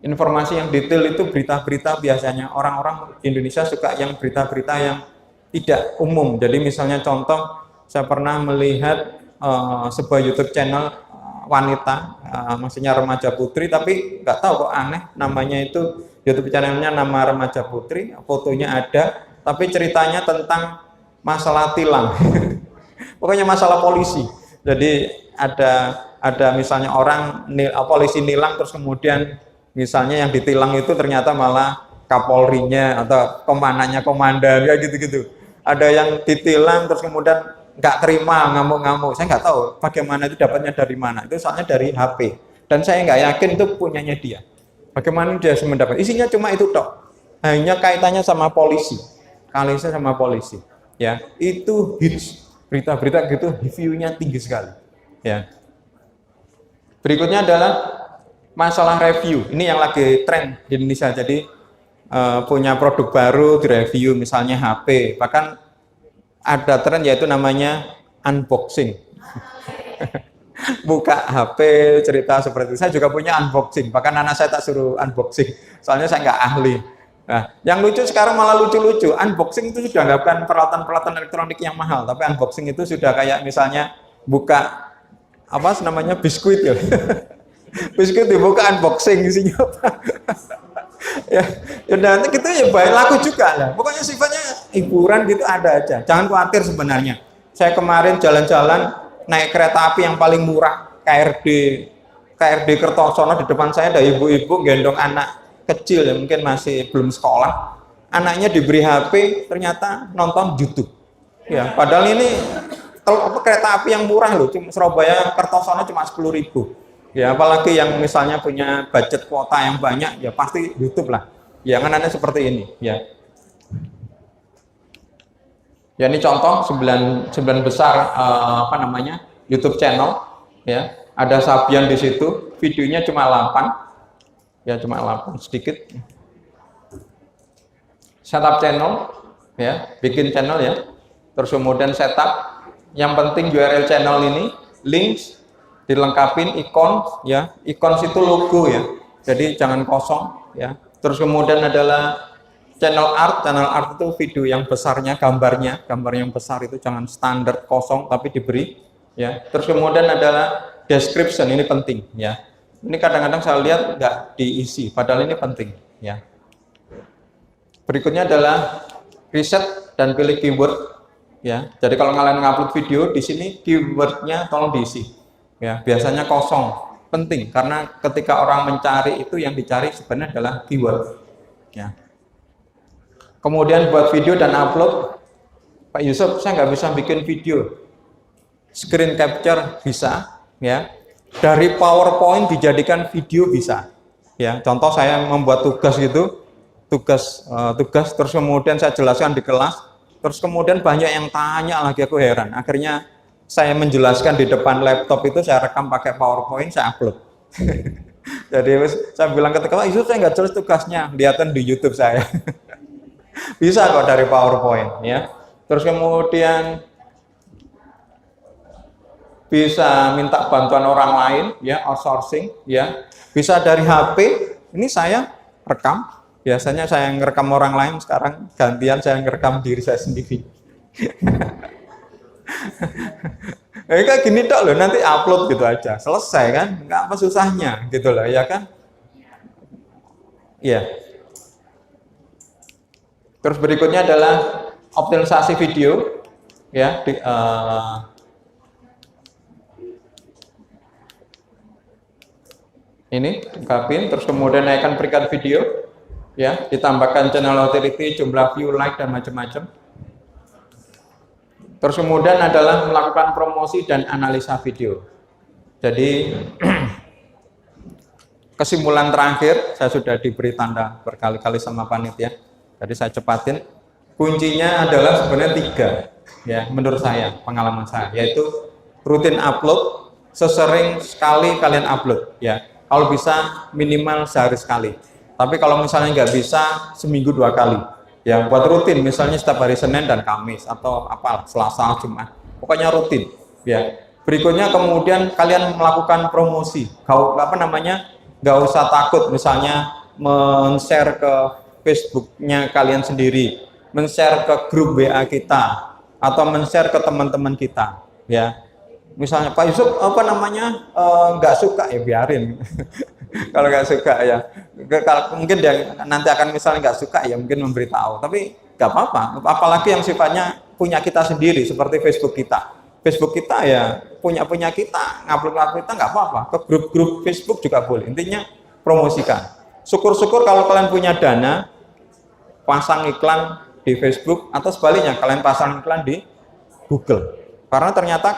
Informasi yang detail itu berita-berita, biasanya orang-orang Indonesia suka yang berita-berita yang tidak umum. Jadi misalnya contoh, saya pernah melihat sebuah YouTube channel wanita, maksudnya remaja putri, tapi nggak tahu kok aneh, namanya itu YouTube channelnya nama remaja putri, fotonya ada, tapi ceritanya tentang masalah tilang. Pokoknya masalah polisi. Jadi ada misalnya polisi nilang, terus kemudian misalnya yang ditilang itu ternyata malah Kapolrinya atau komandannya komandan, ya gitu-gitu. Ada yang ditilang terus kemudian nggak terima, ngamuk-ngamuk. Saya nggak tahu bagaimana itu dapatnya dari mana. Itu soalnya dari HP. Dan saya nggak yakin itu punyanya dia. Bagaimana dia mendapat? Isinya cuma itu tok. Hanya kaitannya sama polisi. Kalisnya sama polisi. Ya, itu hits. Berita-berita gitu view-nya tinggi sekali. Ya. Berikutnya adalah masalah review. Ini yang lagi tren di Indonesia. Jadi punya produk baru direview, misalnya HP. Bahkan ada tren yaitu namanya unboxing. Buka HP cerita seperti itu. Saya juga punya unboxing. Bahkan anak saya tak suruh unboxing. Soalnya saya nggak ahli. Nah, yang lucu sekarang malah lucu-lucu. Unboxing itu sudah nggak bukan peralatan-peralatan elektronik yang mahal, tapi unboxing itu sudah kayak misalnya buka biskuit ya. Biskuit dibuka, unboxing isinya apa? ya nanti gitu ya baik, laku juga lah. Pokoknya sifatnya hiburan gitu ada aja. Jangan khawatir sebenarnya. Saya kemarin jalan-jalan naik kereta api yang paling murah, KRD Kertosono, di depan saya ada ibu-ibu gendong anak kecil yang mungkin masih belum sekolah. Anaknya diberi HP, ternyata nonton YouTube. Ya, padahal ini kereta api yang murah loh, Surabaya Kertosono cuma 10.000. Ya, apalagi yang misalnya punya budget kuota yang banyak, ya pasti YouTube lah. Ya, kan aneh seperti ini, ya. Ya, ini contoh 9 besar YouTube channel, ya. Ada Sabian di situ, videonya cuma 8. Ya, cuma 8 sedikit. Setup channel, ya, bikin channel ya. Terus kemudian setup. Yang penting URL channel ini, links, dilengkapin ikon, ya. Ikon situ logo ya. Jadi jangan kosong, ya. Terus kemudian adalah channel art itu video yang besarnya, gambar yang besar itu jangan standar kosong tapi diberi, ya. Terus kemudian adalah description, ini penting, ya. Ini kadang-kadang saya lihat nggak diisi, padahal ini penting, ya. Berikutnya adalah riset dan pilih keyword, ya. Jadi kalau kalian ngupload video di sini keywordnya tolong diisi. Ya, biasanya kosong, penting karena ketika orang mencari itu yang dicari sebenarnya adalah keyword. Ya. Kemudian buat video dan upload, Pak Yusuf, saya nggak bisa bikin video. Screen capture bisa, ya. Dari PowerPoint dijadikan video bisa. Ya, contoh saya membuat tugas gitu, tugas terus kemudian saya jelaskan di kelas, terus kemudian banyak yang tanya lagi, aku heran. Akhirnya saya menjelaskan di depan laptop itu, saya rekam pakai PowerPoint, saya upload. Jadi saya bilang ketika, Pak Yusuf, saya nggak jelas tugasnya, lihatin di YouTube saya. Bisa kok dari PowerPoint, ya. Terus kemudian bisa minta bantuan orang lain, ya, outsourcing, ya. Bisa dari HP, ini saya rekam. Biasanya saya ngerekam orang lain, sekarang gantian saya ngerekam diri saya sendiri. Kayak gini dok loh, nanti upload gitu aja, selesai kan, nggak apa susahnya gitu loh, ya kan. Ya. Terus berikutnya adalah optimalisasi video, ya. Ini lengkapin, terus kemudian naikkan peringkat video, ya, ditambahkan channel authority, jumlah view, like dan macam-macam. Terus kemudian adalah melakukan promosi dan analisa video. Jadi kesimpulan terakhir, saya sudah diberi tanda berkali-kali sama panitia. Jadi saya cepatin. Kuncinya adalah sebenarnya 3, ya, menurut saya, pengalaman saya, yaitu rutin upload, sesering sekali kalian upload, ya. Kalau bisa minimal sehari sekali. Tapi kalau misalnya nggak bisa, seminggu 2 kali. Ya, buat rutin, misalnya setiap hari Senin dan Kamis atau apa, Selasa, Jumat. Pokoknya rutin. Ya. Berikutnya kemudian kalian melakukan promosi. Nggak usah takut misalnya men-share ke Facebook-nya kalian sendiri, men-share ke grup WA kita, atau men-share ke teman-teman kita. Ya. Misalnya Pak Yusuf nggak suka, ya biarin. Kalau nggak suka ya, kalau mungkin dia nanti akan misalnya nggak suka ya mungkin memberitahu, tapi nggak apa-apa. Apalagi yang sifatnya punya kita sendiri seperti Facebook kita. Facebook kita ya punya kita, ngupload kita nggak apa-apa. Ke grup-grup Facebook juga boleh. Intinya promosikan. Syukur-syukur kalau kalian punya dana, pasang iklan di Facebook atau sebaliknya kalian pasang iklan di Google. Karena ternyata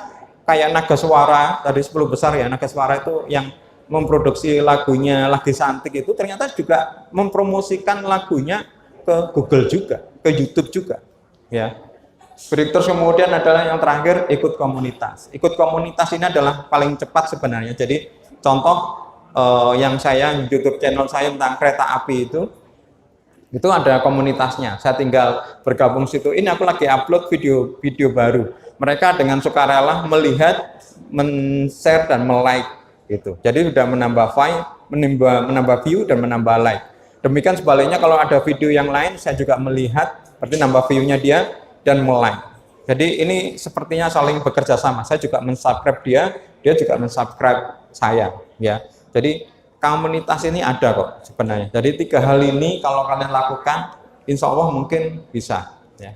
kayak Naga Suara, tadi 10 besar ya, Naga Suara itu yang memproduksi lagunya Lagi Santik itu ternyata juga mempromosikan lagunya ke Google juga, ke YouTube juga, ya. Terus kemudian adalah yang terakhir, ikut komunitas. Ikut komunitas ini adalah paling cepat sebenarnya. Jadi contoh yang saya YouTube channel saya tentang kereta api itu ada komunitasnya. Saya tinggal bergabung situ. Ini aku lagi upload video baru. Mereka dengan sukarela melihat, men-share dan me-like gitu. Jadi sudah menambah view dan menambah like. Demikian sebaliknya kalau ada video yang lain saya juga melihat, berarti nambah view-nya dia dan me-like. Jadi ini sepertinya saling bekerja sama. Saya juga men-subscribe dia juga men-subscribe saya, ya. Jadi komunitas ini ada kok sebenarnya. Jadi 3 hal ini kalau kalian lakukan, insya Allah mungkin bisa. Ya.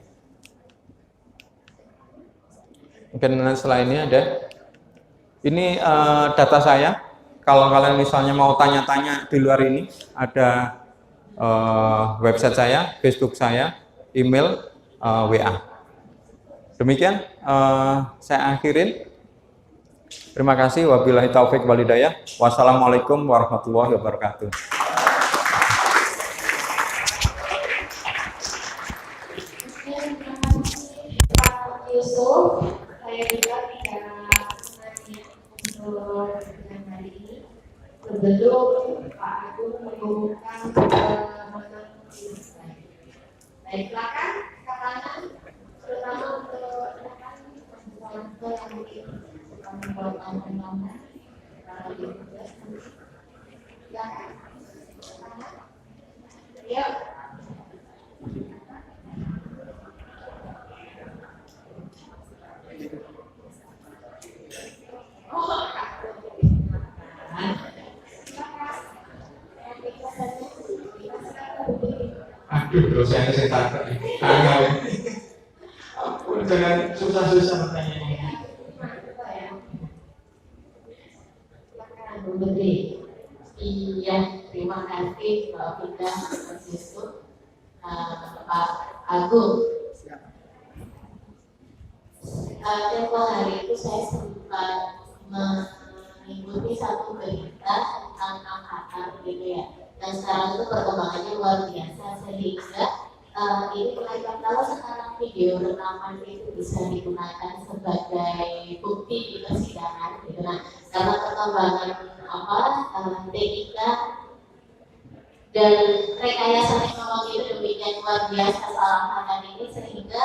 Mungkin setelah ini ada. Ini data saya. Kalau kalian misalnya mau tanya-tanya di luar ini, ada website saya, Facebook saya, email, WA. Demikian saya akhirin. Terima kasih. Wabillahi taufik wal hidayah. Wassalamualaikum warahmatullahi wabarakatuh. Pak Yusuf, saya juga tidak sengaja untuk dengan hari ini. Sebelum Pak Agung mengumumkan pemenang slide. Baik, silakan ke kanan, terutama untuk rekan yang mungkin membawakan penambahan. Silakan. Yuk. Aduh, dosanya saya takut. Ampun, jangan susah-susah pertanyaannya. Iya, terima kasih Pak Fida, Mas Yusuf, Pak Agung. Tempo hari itu saya sempat mengikuti satu berita tentang angkatan gitu ya. Dan sekarang itu perkembangannya luar biasa sehingga ini kelihatan kalau sekarang video rekaman itu bisa digunakan sebagai bukti di persidangan gitu. Nah, karena perkembangan teknika dan rekayasa teknologi itu demikian luar biasa salah ini sehingga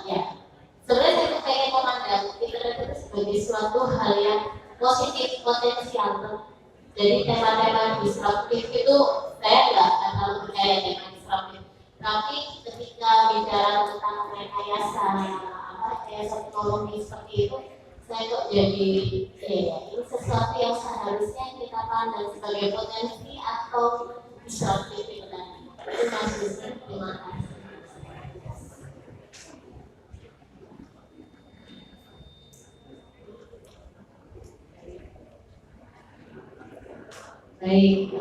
ya sebenarnya saya pengen memandang internet itu sebagai suatu hal yang positif potensial. Jadi tema-tema disruptif itu saya nggak terlalu percaya dengan disruptif. Tapi ketika bicara tentang rekayasa teknologi seperti itu, saya kok jadi ini sesuatu yang seharusnya kita pandang sebagai potensi atau bisa titik tadi. Itu Mas Wisnu, terima kasih. Baik,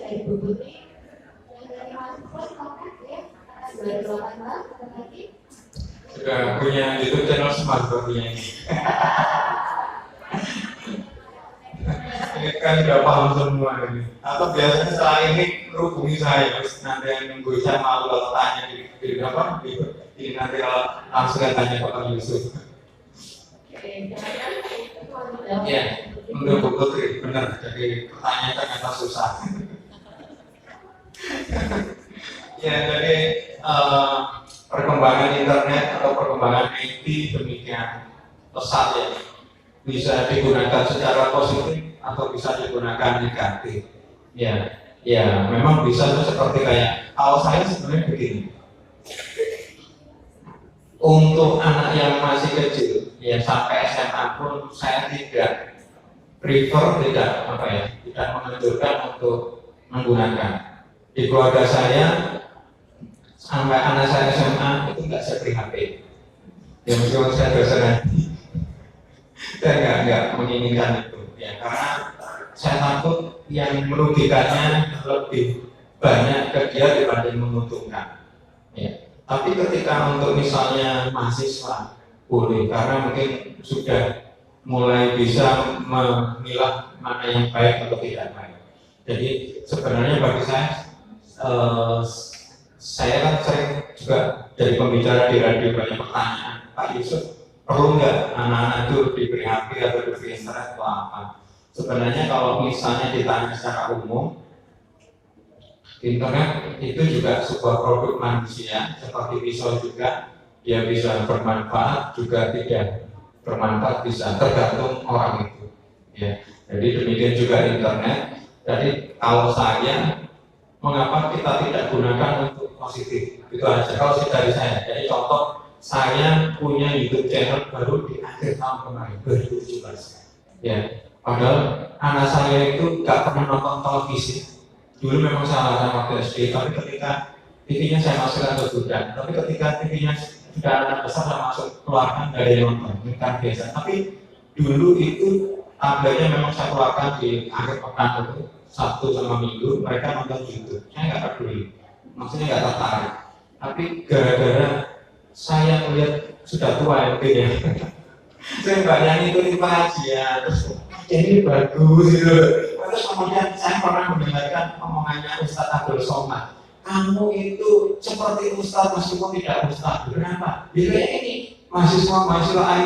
Ibu Putri, yang dari mahasiswa silakan ya, sudah dikeluarkan ada lagi? Sudah punya YouTube channel smart punya ini. Ini kan udah paham semua ini. Atau biasanya setelah ini hubungi saya, terus nanti yang nunggu saya malu kalau tanya di apa? Di nanti kalau langsung tanya ke Pak Yusuf. Oke, jangan itu mau dijawab. Iya, untuk Bu Putri, benar. Jadi pertanyaan ternyata susah. Ya, jadi perkembangan internet atau perkembangan IT demikian pesat ya. Bisa digunakan secara positif atau bisa digunakan negatif. Ya, ya, memang bisa tuh seperti kayak kalau saya sebenarnya begini. Untuk anak yang masih kecil, ya sampai SMA pun saya tidak tidak menganjurkan untuk menggunakan. Di keluarga saya sampai anak saya SMA itu nggak saya beri HP. Ya meskipun saya dosen nanti, saya nggak menginginkan itu. Ya karena saya takut yang merugikannya lebih banyak ke dia dibanding menguntungkan. Ya. Tapi ketika untuk misalnya mahasiswa boleh, karena mungkin sudah mulai bisa memilah mana yang baik atau tidak baik. Jadi sebenarnya bagi saya kan sering juga dari pembicara di radio banyak pertanyaan, Pak Yusuf, perlu nggak anak-anak itu diberi HP atau diberi internet atau apa? Sebenarnya kalau misalnya ditanya secara umum, internet itu juga sebuah produk manusia, seperti pisau juga, dia bisa bermanfaat, juga tidak bermanfaat, bisa tergantung orang itu. Ya, jadi demikian juga internet. Jadi kalau saya, mengapa kita tidak gunakan untuk positif? Itu aja. Kalau dari saya, jadi contoh, saya punya YouTube channel baru di akhir tahun kemarin, 2017. Ya, padahal anak saya itu nggak pernah nonton televisi. Dulu memang salah sama waktu SD, tapi ketika TV-nya saya masukkan ke gudang, tapi ketika TV-nya sudah anak besar saya masuk keluarkan dari nonton, ini kan biasa. Tapi dulu itu tabelnya memang saya keluarkan di akhir pekan itu, Sabtu sama Minggu, mereka nonton YouTube. Saya nggak peduli, maksudnya nggak tertarik. Tapi gara-gara saya melihat sudah tua ya mungkin ya, saya banyak itu pengajian, terus ini bagus gitu. Terus kemudian saya pernah mendengarkan omongannya Ustadz Abdul Somad. Kamu itu seperti Ustadz meskipun tidak Ustadz. Kenapa? Bila ini mahasiswa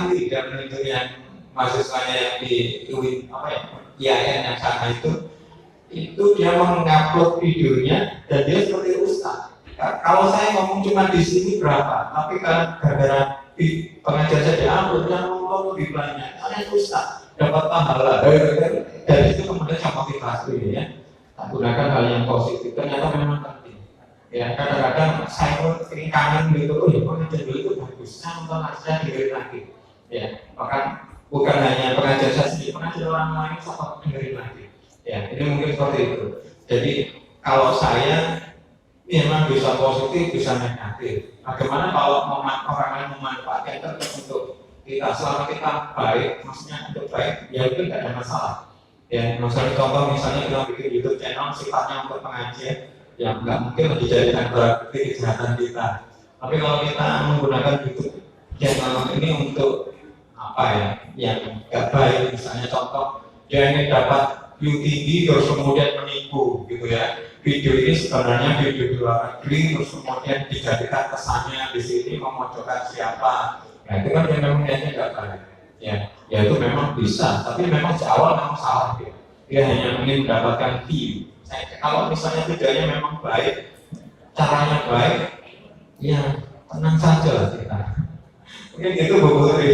IT dan itu yang mahasiswanya yang di UIN IAIN yang sana itu dia mengupload videonya dan dia seperti Ustadz. Kalau saya ngomong cuma di sini berapa, tapi kan gara-gara pengajar saya diupload yang ngomong lebih banyak. Kalian Ustadz dapat pahala. Dari itu kemudian saya motivasi ya, gunakan hal yang positif. Ternyata memang penting. Ya kadang-kadang saya pun ingin kangen gitu. Oh ya pengajar dulu itu bagus. Saya nonton aja dengerin lagi. Ya bahkan bukan hanya pengajar saya sendiri, pengajar orang lain saya dengerin lagi. Ya ini mungkin seperti itu. Jadi kalau saya memang bisa positif, bisa negatif. Bagaimana kalau orang lain memanfaatkan itu untuk kita, selama kita baik, maksudnya untuk baik, ya itu tidak ada masalah. Ya, misalnya contoh misalnya kita bikin YouTube channel sifatnya untuk pengajian, ya nggak mungkin dijadikan berarti kejahatan kita. Tapi kalau kita menggunakan YouTube channel ini untuk apa ya, yang nggak baik, misalnya contoh dia ingin dapat view tinggi terus kemudian menipu, gitu ya. Video ini sebenarnya video di luar negeri, terus kemudian dijadikan kesannya di sini memojokkan siapa. Nah itu kan yang memang niatnya nggak baik. Ya itu memang bisa, tapi memang di awal memang salah dia. Dia hanya ingin mendapatkan view. Kalau misalnya tujuannya memang baik, caranya baik, ya tenang saja lah kita. Mungkin itu Bu Putri.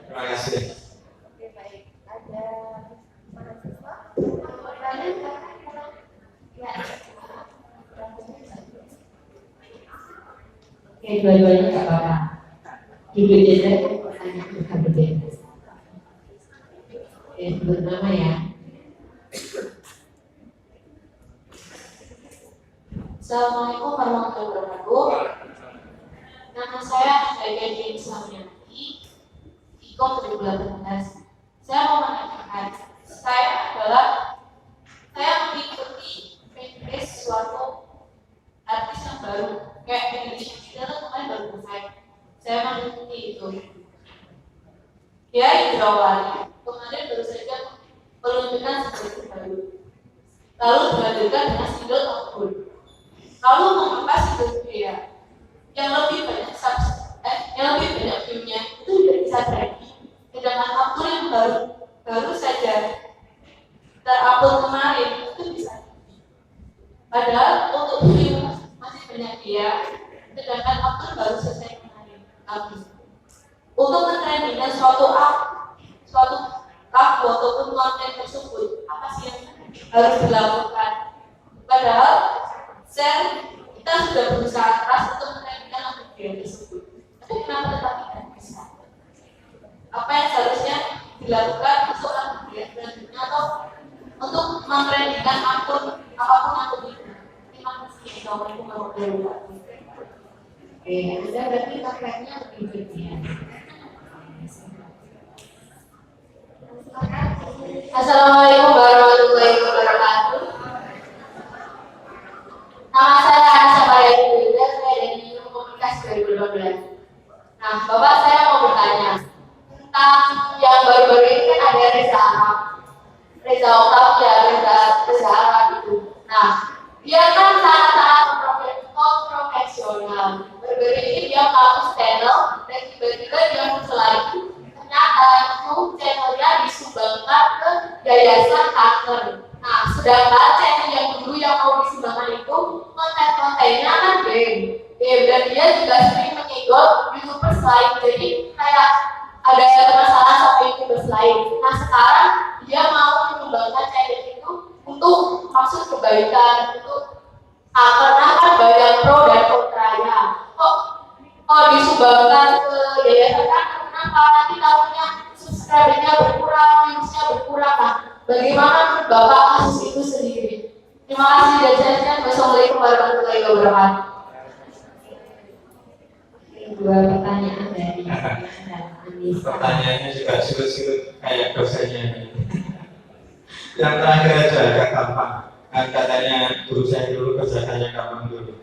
Terima kasih. Oke baik, ada mahasiswa pertanyaan ya. Oke dua-duanya nggak apa-apa. Ibu Jendra pertanyaan bukan berbeda. Sebut nama ya. Assalamualaikum warahmatullahi wabarakatuh. Nama saya Aida Jane Samyanti, Ikom 2018. Saya mau menanyakan, saya mengikuti fanbase suatu artis yang baru, kayak Indonesia Idol kemarin baru selesai. Saya mengikuti itu. Dia Indrawali, kemarin baru saja menunjukkan single baru. Lalu dilanjutkan dengan single Oktober. Lalu mengapa single dia yang lebih banyak view-nya itu tidak bisa trending, sedangkan akun yang baru saja terupload kemarin itu bisa. Padahal untuk view masih banyak dia, sedangkan akun baru selesai kemarin. Untuk mentrendingkan suatu lagu ataupun konten tersebut, apa sih yang harus dilakukan? Padahal kita sudah berusaha keras untuk mentrendingkan lagu dia tersebut, tapi kenapa tetap tidak bisa? Apa yang seharusnya dilakukan untuk lagu dia selanjutnya atau untuk mentrendingkan akun apapun akun itu? Terima kasih. Assalamualaikum warahmatullahi wabarakatuh. Oke, Anda berarti pakaiannya lebih berlebihan. Assalamualaikum warahmatullahi wabarakatuh. Nama saya Anissa Mariani Winda, saya dari Ilmu Komunikasi 2018. Nah, Bapak, saya mau bertanya tentang yang baru-baru ini kan ada Reza Octavia, Reza Arab itu. Nah, dia kan sangat-sangat profesional. Baru-baru ini dia menghapus channel dan tiba-tiba dia muncul lagi. Ternyata itu channelnya disumbangkan ke yayasan kanker. Nah, sedangkan channel yang dulu yang mau disumbangkan itu konten-kontennya kan game, dan dia juga sering menyinggung YouTubers lain. Jadi kayak ada masalah sama YouTubers lain. Nah, sekarang dia mau menyumbangkan channel itu untuk maksud kebaikan, untuk karena kan banyak pro dan kontranya. Kok disumbangkan ke yayasan kanker? Kenapa nanti tahunnya subscribernya berkurang, viewsnya berkurang? Nah, bagaimana menurut Bapak kasus itu sendiri? Terima kasih dan sehat. Wassalamualaikum warahmatullahi wabarakatuh. Dua pertanyaan dari Anissa. Pertanyaannya juga sulit-sulit kayak dosennya. Yang terakhir aja agak gampang. Kan katanya guru saya dulu kerjaannya gampang dulu.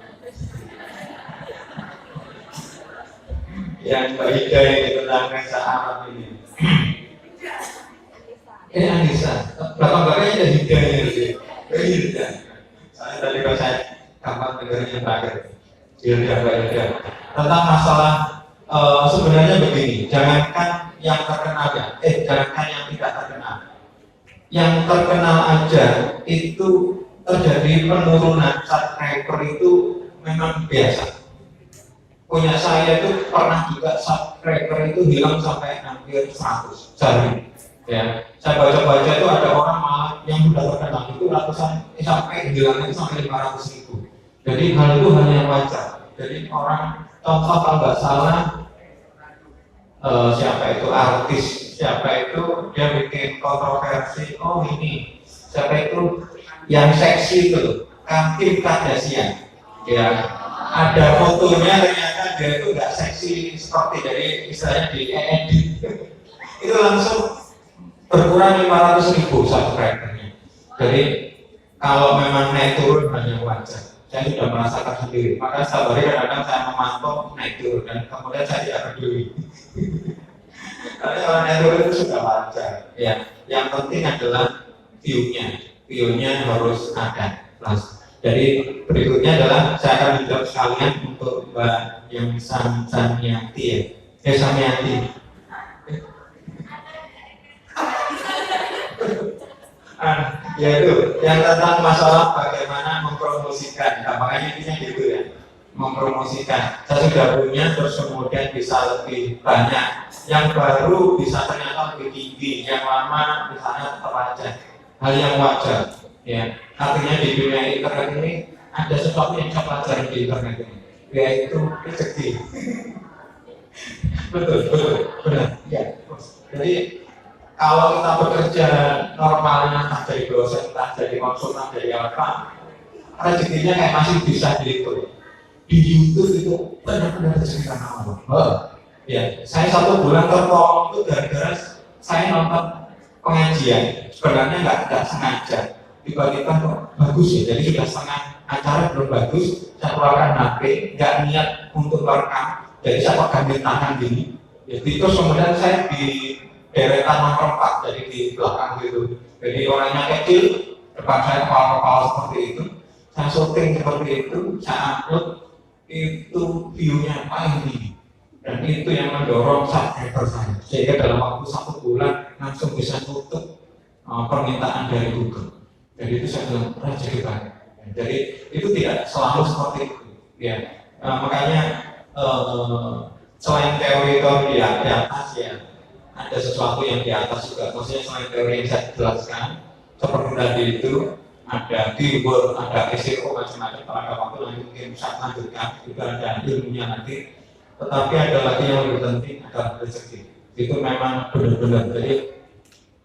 Yang Mbak Ida ini tentang Reza Arab ini. Ini Anissa. Belakang-belakangnya ada Hida ini. Hida. Soalnya tadi kalau saya gampang dengarnya terakhir. Hida, Mbak Ida. Tentang masalah sebenarnya begini. Jangankan yang terkenal ya. Jangankan yang tidak terkenal. Yang terkenal aja itu terjadi penurunan subscriber itu memang biasa. Punya saya itu pernah juga subscriber itu hilang sampai hampir 100 sehari. Ya, saya baca-baca itu ada orang malah yang sudah terkenal itu ratusan sampai hilangnya sampai 500.000. Jadi hal itu hal yang wajar. Jadi orang contoh kalau nggak salah siapa itu artis, siapa itu dia bikin kontroversi. Oh ini siapa itu yang seksi itu Kim Kardashian. Ya, ada fotonya ternyata dia itu nggak seksi seperti dari misalnya di edit. Itu langsung berkurang 500.000 subscribernya. Jadi kalau memang naik turun hanya wajar. Saya sudah merasakan sendiri. Maka setiap hari kadang-kadang saya memantau naik turun dan kemudian saya tidak peduli. Karena kalau naik turun itu sudah wajar. Ya, yang penting adalah view-nya harus ada. Jadi berikutnya adalah saya akan menjawab sekalian untuk Mbak yang Samyanti ya. Samyanti. Yaitu yang tentang masalah bagaimana mempromosikan. Nah, makanya intinya gitu ya, mempromosikan. Saya sudah punya, terus kemudian bisa lebih banyak. Yang baru bisa ternyata lebih tinggi, yang lama misalnya tetap aja. Hal yang wajar. Ya, artinya di dunia internet ini ada sesuatu yang saya pelajari di internet ini, yaitu rezeki. betul, benar. Ya. Jadi kalau kita bekerja normalnya entah jadi dosen, entah jadi konsultan, jadi apa, rezekinya kayak masih bisa dihitung. Di YouTube itu benar-benar rezeki karena Allah. Oh, ya, saya 1 bulan tertolong itu gara-gara saya nonton pengajian. Sebenarnya nggak sengaja. Tiba-tiba kok bagus ya. Jadi sudah setengah acara belum bagus, saya keluarkan HP, nggak niat untuk merekam. Jadi saya pegang tangan gini. Jadi terus kemudian saya di deretan nomor 4, jadi di belakang gitu. Jadi orangnya kecil, depan saya kepala-kepala seperti itu. Saya syuting seperti itu, saya upload, itu view-nya paling tinggi. Dan itu yang mendorong subscriber saya. Sehingga dalam waktu 1 bulan langsung bisa tutup permintaan dari Google. Jadi itu saya bilang rezeki banget. Jadi itu tidak selalu seperti itu. Ya, makanya selain teori-teori di atas ya, ada sesuatu yang di atas juga. Maksudnya selain teori yang saya jelaskan, seperti tadi itu ada keyword, ada SEO macam-macam. Kalau ada waktu nanti mungkin bisa lanjutkan, itu ada ilmunya nanti. Tetapi ada lagi yang lebih penting adalah rezeki. Itu memang benar-benar. Jadi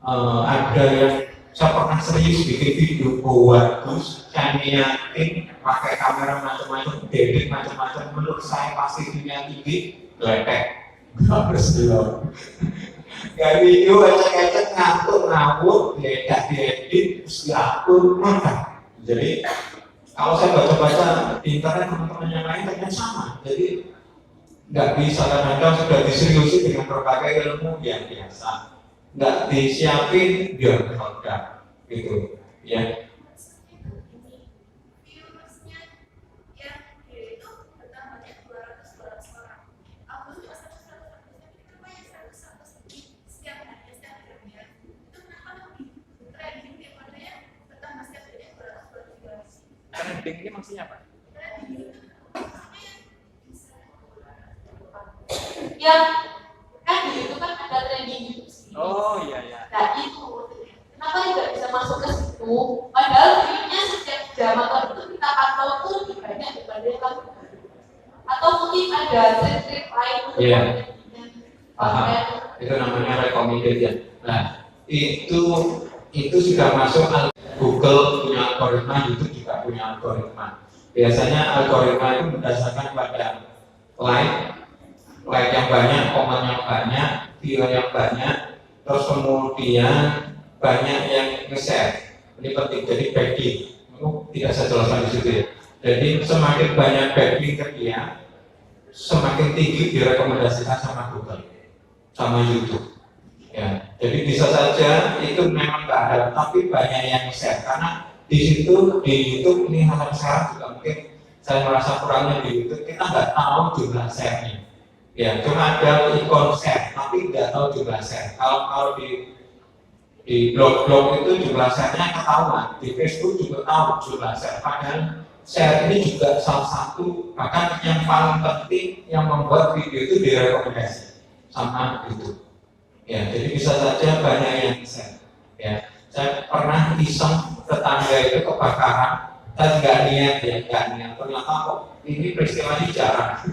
ada yang saya pernah serius bikin video bagus, saya niatin pakai kamera macam-macam, edit macam-macam. Menurut saya pasti dunia tinggi, lepek. Harus dulu. Kayak video ecek-ecek ngantuk ngawur, tidak diedit, terus diatur, mantap. Jadi kalau saya baca-baca di internet teman-teman yang lain ternyata sama. Jadi nggak bisa kadang-kadang sudah diseriusi dengan berbagai ilmu yang biasa. Nggak disiapin biar meledak gitu ya. Trending ini maksudnya apa? Ya kan di YouTube kan ada trending YouTube. Oh iya ya. Nah itu kenapa tidak bisa masuk ke situ? Padahal view-nya setiap jam atau itu kita pantau tuh lebih banyak dibanding lagu. Atau mungkin ada trik-trik lain untuk itu namanya recommended ya. Nah itu sudah masuk. Google punya algoritma, YouTube juga punya algoritma. Biasanya algoritma itu berdasarkan pada like yang banyak, komen yang banyak, view yang banyak, terus kemudian banyak yang nge-share. Ini penting, jadi backlink. Itu tidak saya jelaskan di situ ya. Jadi semakin banyak backlink ke dia, semakin tinggi direkomendasikan sama Google, sama YouTube. Ya, jadi bisa saja itu memang nggak ada, tapi banyak yang share karena di situ di YouTube ini hal sekarang juga mungkin saya merasa kurangnya di YouTube, kita nggak tahu jumlah share-nya. Ya, cuma ada ikon share, tapi nggak tahu jumlah share. Kalau di blog-blog itu jumlah share-nya ketahuan, di Facebook juga tahu jumlah share. Padahal share ini juga salah satu, bahkan yang paling penting yang membuat video itu direkomendasi sama YouTube. Ya, jadi bisa saja banyak yang share. Ya, saya pernah iseng tetangga itu kebakaran, saya nggak niat. Ternyata kok ini peristiwanya jarang.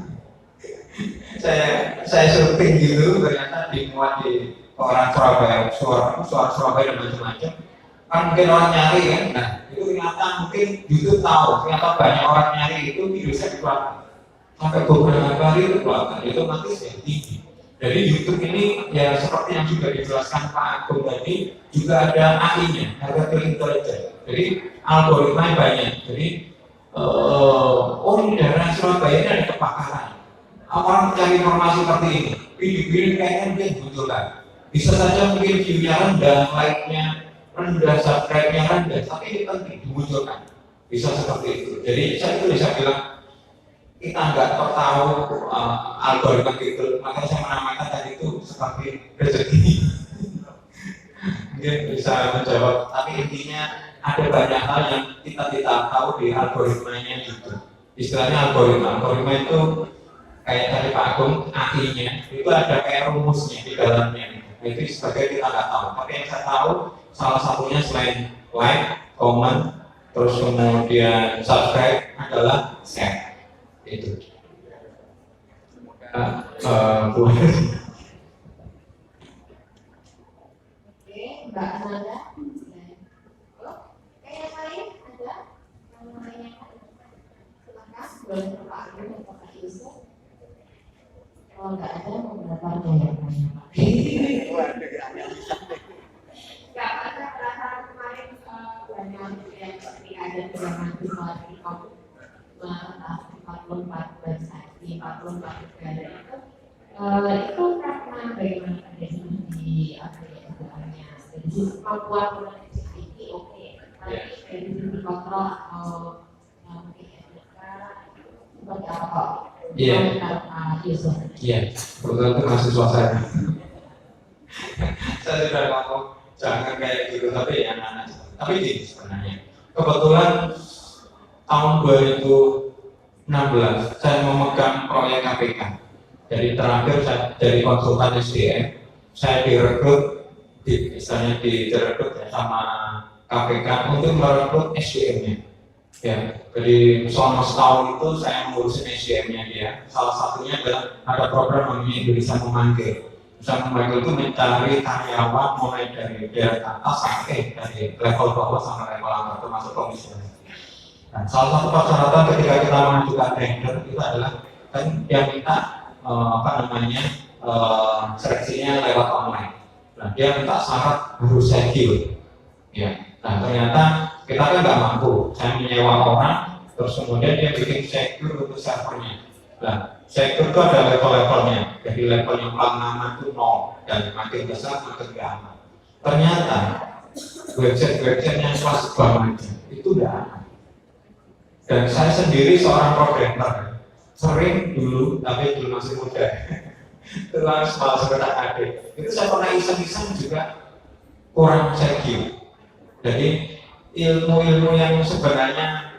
saya syuting gitu, ternyata dimuat di orang Surabaya, suara Surabaya dan macam-macam. Kan mungkin orang nyari kan, nah itu ternyata mungkin YouTube tahu, ternyata banyak orang nyari itu video saya dikeluarkan. Sampai beberapa kali itu keluarkan, itu otomatis ya tinggi. Jadi YouTube ini ya seperti yang juga dijelaskan Pak Agung tadi, juga ada AI-nya, artificial intelligence. Jadi algoritma banyak. Jadi oh ini daerah Surabaya ini ada kebakaran. Orang mencari informasi seperti ini, video-video kayaknya mungkin munculkan. Bisa saja mungkin view-nya rendah, like-nya rendah, subscribe-nya rendah, tapi ini penting dimunculkan. Bisa seperti itu. Jadi saya itu bisa bilang kita nggak tahu algoritma gitu, makanya saya menamakan tadi itu seperti rezeki. Mungkin bisa menjawab, tapi intinya ada banyak hal yang kita tidak tahu di algoritmanya itu. Istilahnya algoritma itu kayak tadi Pak Agung, AI-nya itu ada kayak rumusnya di dalamnya. Itu sebagai kita nggak tahu. Tapi yang saya tahu salah satunya selain like, comment, terus kemudian subscribe adalah share. Itu. Oke, Mbak Ananda. Oke, yang lain ada yang mau nanya? kalau nggak ada mau berapa bayarnya Pak? Nggak ada perasaan kemarin banyak yang seperti ada mahasiswa di kampus 44 prestasi 44 negara itu karena bagaimana ada di Afghanistan-nya dari sisi kemampuan produksi IT oke, tapi dari sisi kontrol atau mungkin etika seperti apa? Iya. Yusuf. Iya, kebetulan itu mahasiswa saya. Saya sudah ngomong jangan kayak gitu, tapi ya anak-anak. Tapi ini sebenarnya kebetulan tahun 2016 saya memegang proyek KPK. Jadi terakhir saya dari konsultan SDM, saya direkrut misalnya direkrut ya, sama KPK untuk merekrut SDM-nya. Ya, jadi selama setahun itu saya ngurusin SDM-nya dia. Salah satunya adalah ada program namanya Indonesia Memanggil. Bisa memanggil itu mencari karyawan mulai dari daerah atas sampai dari level bawah sampai level atas termasuk komisioner. Nah, salah satu persyaratan ketika kita mengajukan tender itu adalah kan dia minta seleksinya lewat online. Nah, dia minta syarat harus secure. Ya, nah ternyata kita kan nggak mampu. Saya menyewa orang, terus kemudian dia bikin secure untuk servernya. Nah, secure itu ada level-levelnya. Jadi level yang paling aman itu 0 dan makin besar makin nggak aman. Ternyata website yang kelas bawah itu udah aman. Dan saya sendiri seorang programmer, sering dulu, tapi dulu masih muda. Terus malah sebentar adik. Itu saya pernah iseng-iseng juga kurang secure. Jadi ilmu-ilmu yang sebenarnya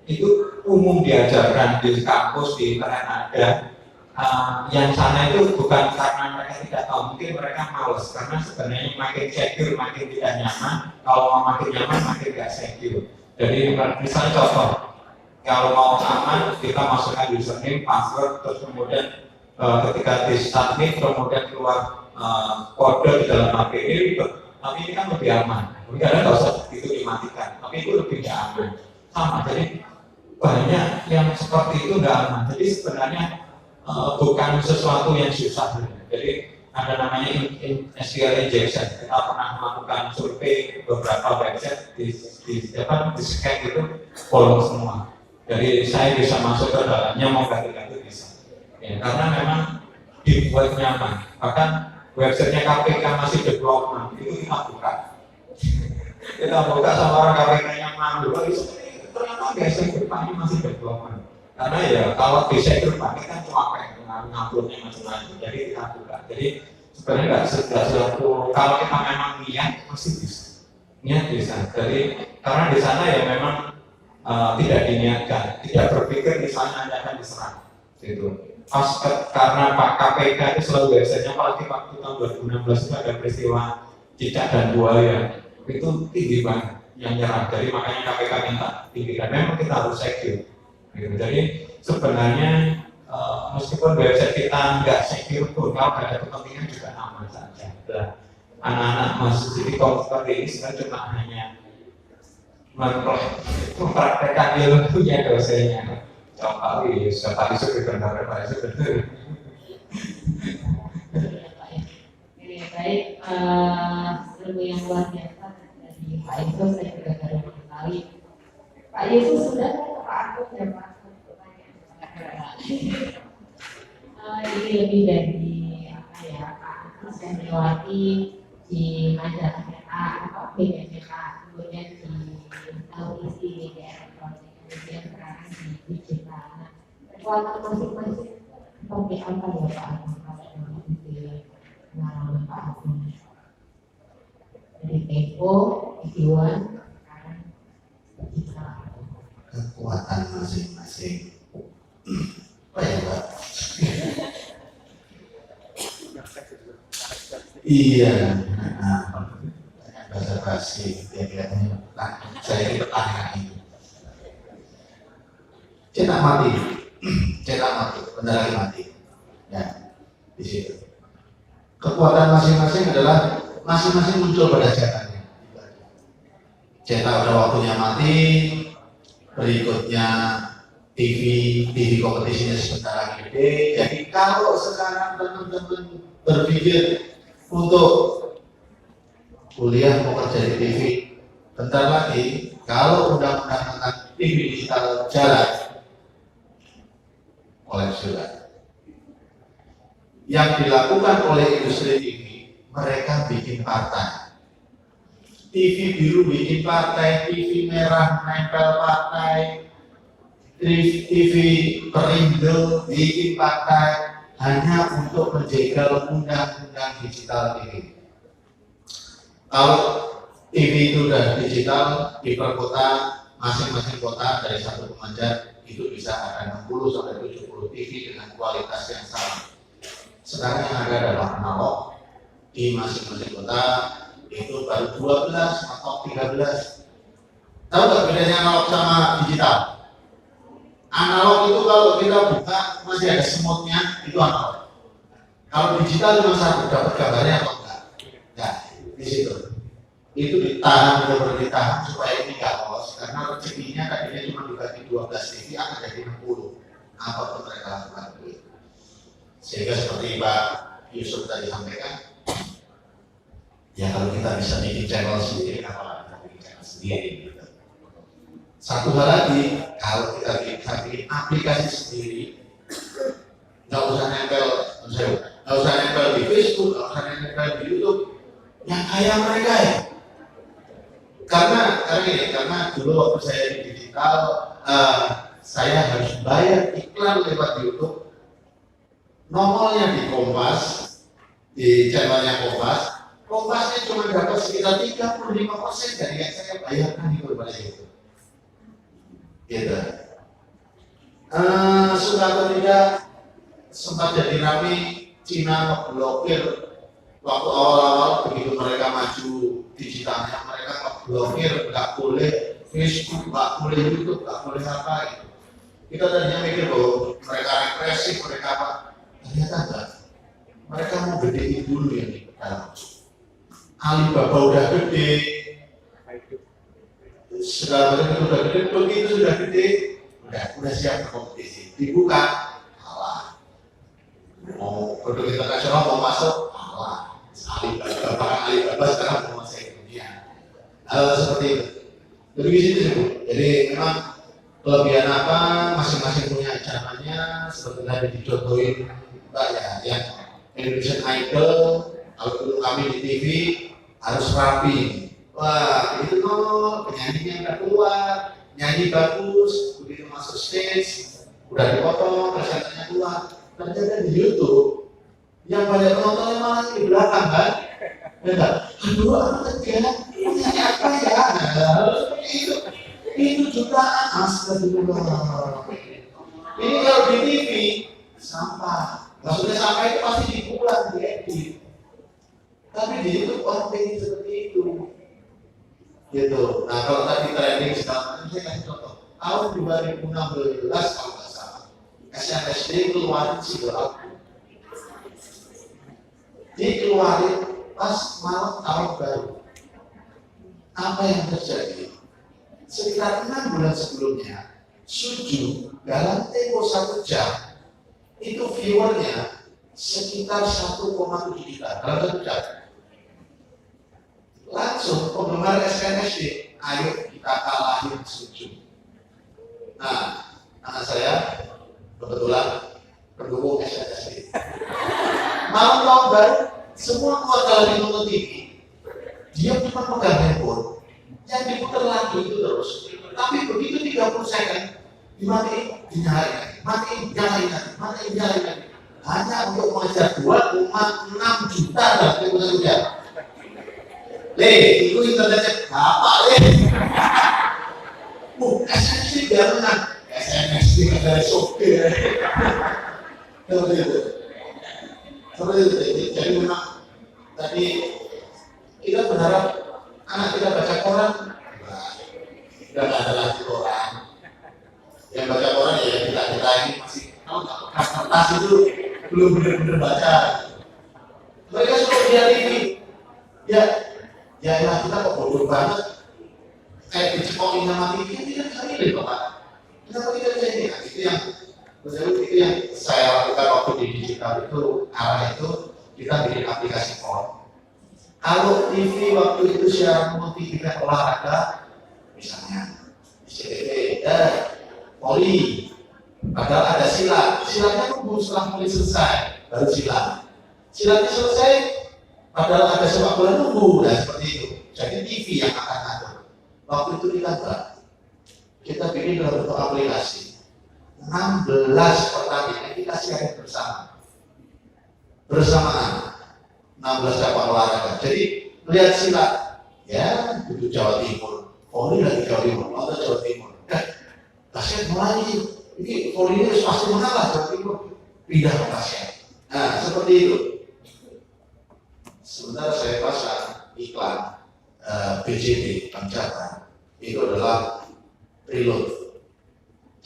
itu umum diajarkan di kampus, di internet ada. Yang sana itu bukan karena mereka tidak tahu, mungkin mereka malas karena sebenarnya makin secure makin tidak nyaman. Kalau makin nyaman makin tidak secure. Jadi misalnya contoh, kalau mau aman kita masukkan username, password, terus kemudian ketika di submit kemudian keluar kode di dalam API, tapi ini kan lebih aman. Mungkin ada nggak usah itu dimatikan, tapi itu lebih nggak aman. Sama, jadi banyak yang seperti itu nggak aman. Jadi sebenarnya bukan sesuatu yang susah. Jadi ada namanya SQL injection. Kita pernah melakukan survei beberapa website di scan itu follow semua. Jadi saya bisa masuk ke dalamnya mau ganti-ganti bisa. Ya, karena memang dibuat nyaman. Bahkan websitenya KPK masih development itu kita buka. Kita buka sama orang KPK yang malu. Ternyata biasanya depannya masih development. Karena ya kalau bisa itu pakai kan cuma pakai nguploadnya macam-macam. Jadi kita buka. Jadi sebenarnya nggak sesuatu. Kalau kita memang niat masih bisa. Niat bisa. Jadi karena di sana ya memang tidak diniatkan, tidak berpikir misalnya hanya akan diserang. Gitu. Karena Pak KPK itu selalu biasanya apalagi waktu tahun 2016 itu ada peristiwa cicak dan buaya itu tinggi banget yang nyerang. Jadi makanya KPK minta tinggi dan memang kita harus secure. Gitu. Jadi sebenarnya meskipun website kita nggak secure pun kalau ada kepentingan juga aman saja. Anak-anak masuk di komputer ini sebenarnya cuma hanya mempraktekkan ilmunya dosennya. Contoh ini sudah tadi sudah benar Pak Yusuf. Baik, ilmu yang luar biasa dari Pak Yusuf saya juga baru mengetahui. Pak Yusuf sudah Pak Agus ya Pak. Ini lebih dari apa ya Pak Agus yang melewati di majalah cetak atau media cetak, kemudian di televisi, media elektronik, kemudian sekarang di digital. Nah, kekuatan masing-masing seperti apa ya Pak Agus kalau dari pengalaman Pak Agus? Dari Tempo, Iwan, sekarang digital. Kekuatan masing-masing. Apa ya Pak? Iya, bahasa basi kira-kira saya itu tanya itu. Cetak mati, benar mati. Ya, di situ. Kekuatan masing-masing adalah masing-masing muncul pada cetaknya. Cetak pada waktunya mati, berikutnya TV kompetisinya sebentar lagi gede. Jadi kalau sekarang teman-teman berpikir untuk kuliah mau kerja di TV, bentar lagi kalau undang-undang tentang TV digital jalan, oleh sudah. Yang dilakukan oleh industri TV, mereka bikin partai. TV biru bikin partai, TV merah nempel partai, TV Perindo bikin partai hanya untuk menjegal undang-undang digital TV. Kalau TV itu sudah digital di per kota, masing-masing kota dari satu pemanjat itu bisa ada 60 sampai 70 TV dengan kualitas yang sama. Sekarang yang ada adalah analog di masing-masing kota itu baru 12 atau 13. Tahu nggak bedanya analog sama digital? Analog itu kalau kita buka masih ada semutnya, itu analog. Kalau digital cuma satu, dapat gambarnya atau enggak? Nah, di situ. Itu ditahan, benar-benar ditahan supaya ini nggak lolos, karena rezekinya tadinya cuma dibagi 12 TV akan jadi 60. Apapun mereka lakukan itu. Sehingga seperti Pak Yusuf tadi sampaikan, ya kalau kita bisa bikin channel sendiri, kenapa kita bikin channel sendiri? Gitu. Satu hal lagi, kalau kita bikin aplikasi sendiri, nggak usah nempel di Facebook, nggak usah nempel di YouTube, yang kaya mereka ya. Karena dulu waktu saya di digital, saya harus bayar iklan lewat YouTube. Nomornya di Kompas, di channelnya Kompasnya cuma dapat sekitar 35% dari yang saya bayarkan itu kepada YouTube. Gitu. Suka atau tidak, sempat jadi rame Cina blokir waktu awal-awal begitu mereka maju digitalnya, mereka ngeblokir, nggak boleh Facebook, nggak boleh YouTube, nggak boleh apa gitu. Kita tadinya mikir bahwa mereka represif, mereka apa? Ternyata enggak. Mereka mau gedein dulu yang di dalam. Alibaba udah gede, segala macam itu udah gede, begitu sudah gede, udah siap berkompetisi. Dibuka, kalah. Mau produk internasional mau masuk, kalah. Alibaba sekarang mau masuk ke dunia. Seperti itu. Jadi di situ sih. Jadi memang kelebihan apa masing-masing punya caranya. Seperti tadi dicontohin Mbak ya, yang Indonesian Idol. Kalau dulu kami di TV harus rapi. Wah, itu tuh penyanyinya nggak keluar, nyanyi bagus, begitu masuk stage, udah dipotong, presenternya keluar. Ternyata di YouTube yang banyak penontonnya malah di belakang kan? Benar. Aduh, anak kecil, nyanyi apa ya? Harus seperti itu. Itu jutaan, astagfirullah. Ini kalau di TV sampah. Maksudnya sampah itu pasti dipulang, diedit. Tapi di YouTube orang pengen seperti itu. Gitu. Nah kalau tadi trending segala macam, saya kasih contoh. Tahun 2016 kalau nggak salah, SNSD keluarin single album. Dikeluarin pas malam tahun baru. Apa yang terjadi? Sekitar 6 bulan sebelumnya, Suju dalam tempo 1 jam itu viewernya sekitar 1,7 juta dalam 1 jam. Langsung penggemar SNSD, ayo kita kalahin Suju. Nah, anak saya kebetulan pendukung SNSD. Malam tahun baru, semua keluarga lagi nonton TV. Dia cuma pegang handphone, yang diputar lagu itu terus. Tapi begitu 30 second, dimatiin, dinyalain lagi, matiin, nyalain lagi, matiin, nyalain lagi. Hanya untuk mengejar 2,6 juta dalam tempo 1 jam. Itu internetnya apa, SNSD biar menang. SNSD ada sopir. Seperti itu. Jadi memang tadi kita berharap anak kita baca koran, udah nggak ada lagi koran. Yang baca koran ya kita ini masih tahu nggak kertas itu belum benar-benar baca. Mereka suka lihat TV. Ya kita kok bodoh banget. Kayak dicekokin sama TV, tidak bisa milih Pak. Kenapa tidak bisa ini? Nah, itu yang saya lakukan waktu di digital itu, arah itu kita bikin aplikasi phone. Kalau TV waktu itu siaran multi event olahraga, misalnya ICTV, voli, padahal ada silatnya tunggu setelah voli selesai, baru silatnya selesai, padahal ada sepak bola nunggu, dan seperti itu. Jadi TV yang akan ngatur. Waktu itu kita bikin dalam bentuk aplikasi 16 pertandingan kita siaran bersamaan 16 cabang olahraga. Jadi lihat silat, ya itu Jawa Timur, voli lagi Jawa Timur, atau Jawa Timur. Basket mulai ini voli ini pasti mengalah Jawa Timur, pindah ke basket. Nah seperti itu. Sebentar saya pasang iklan BJD Bank Jabar, itu adalah preload.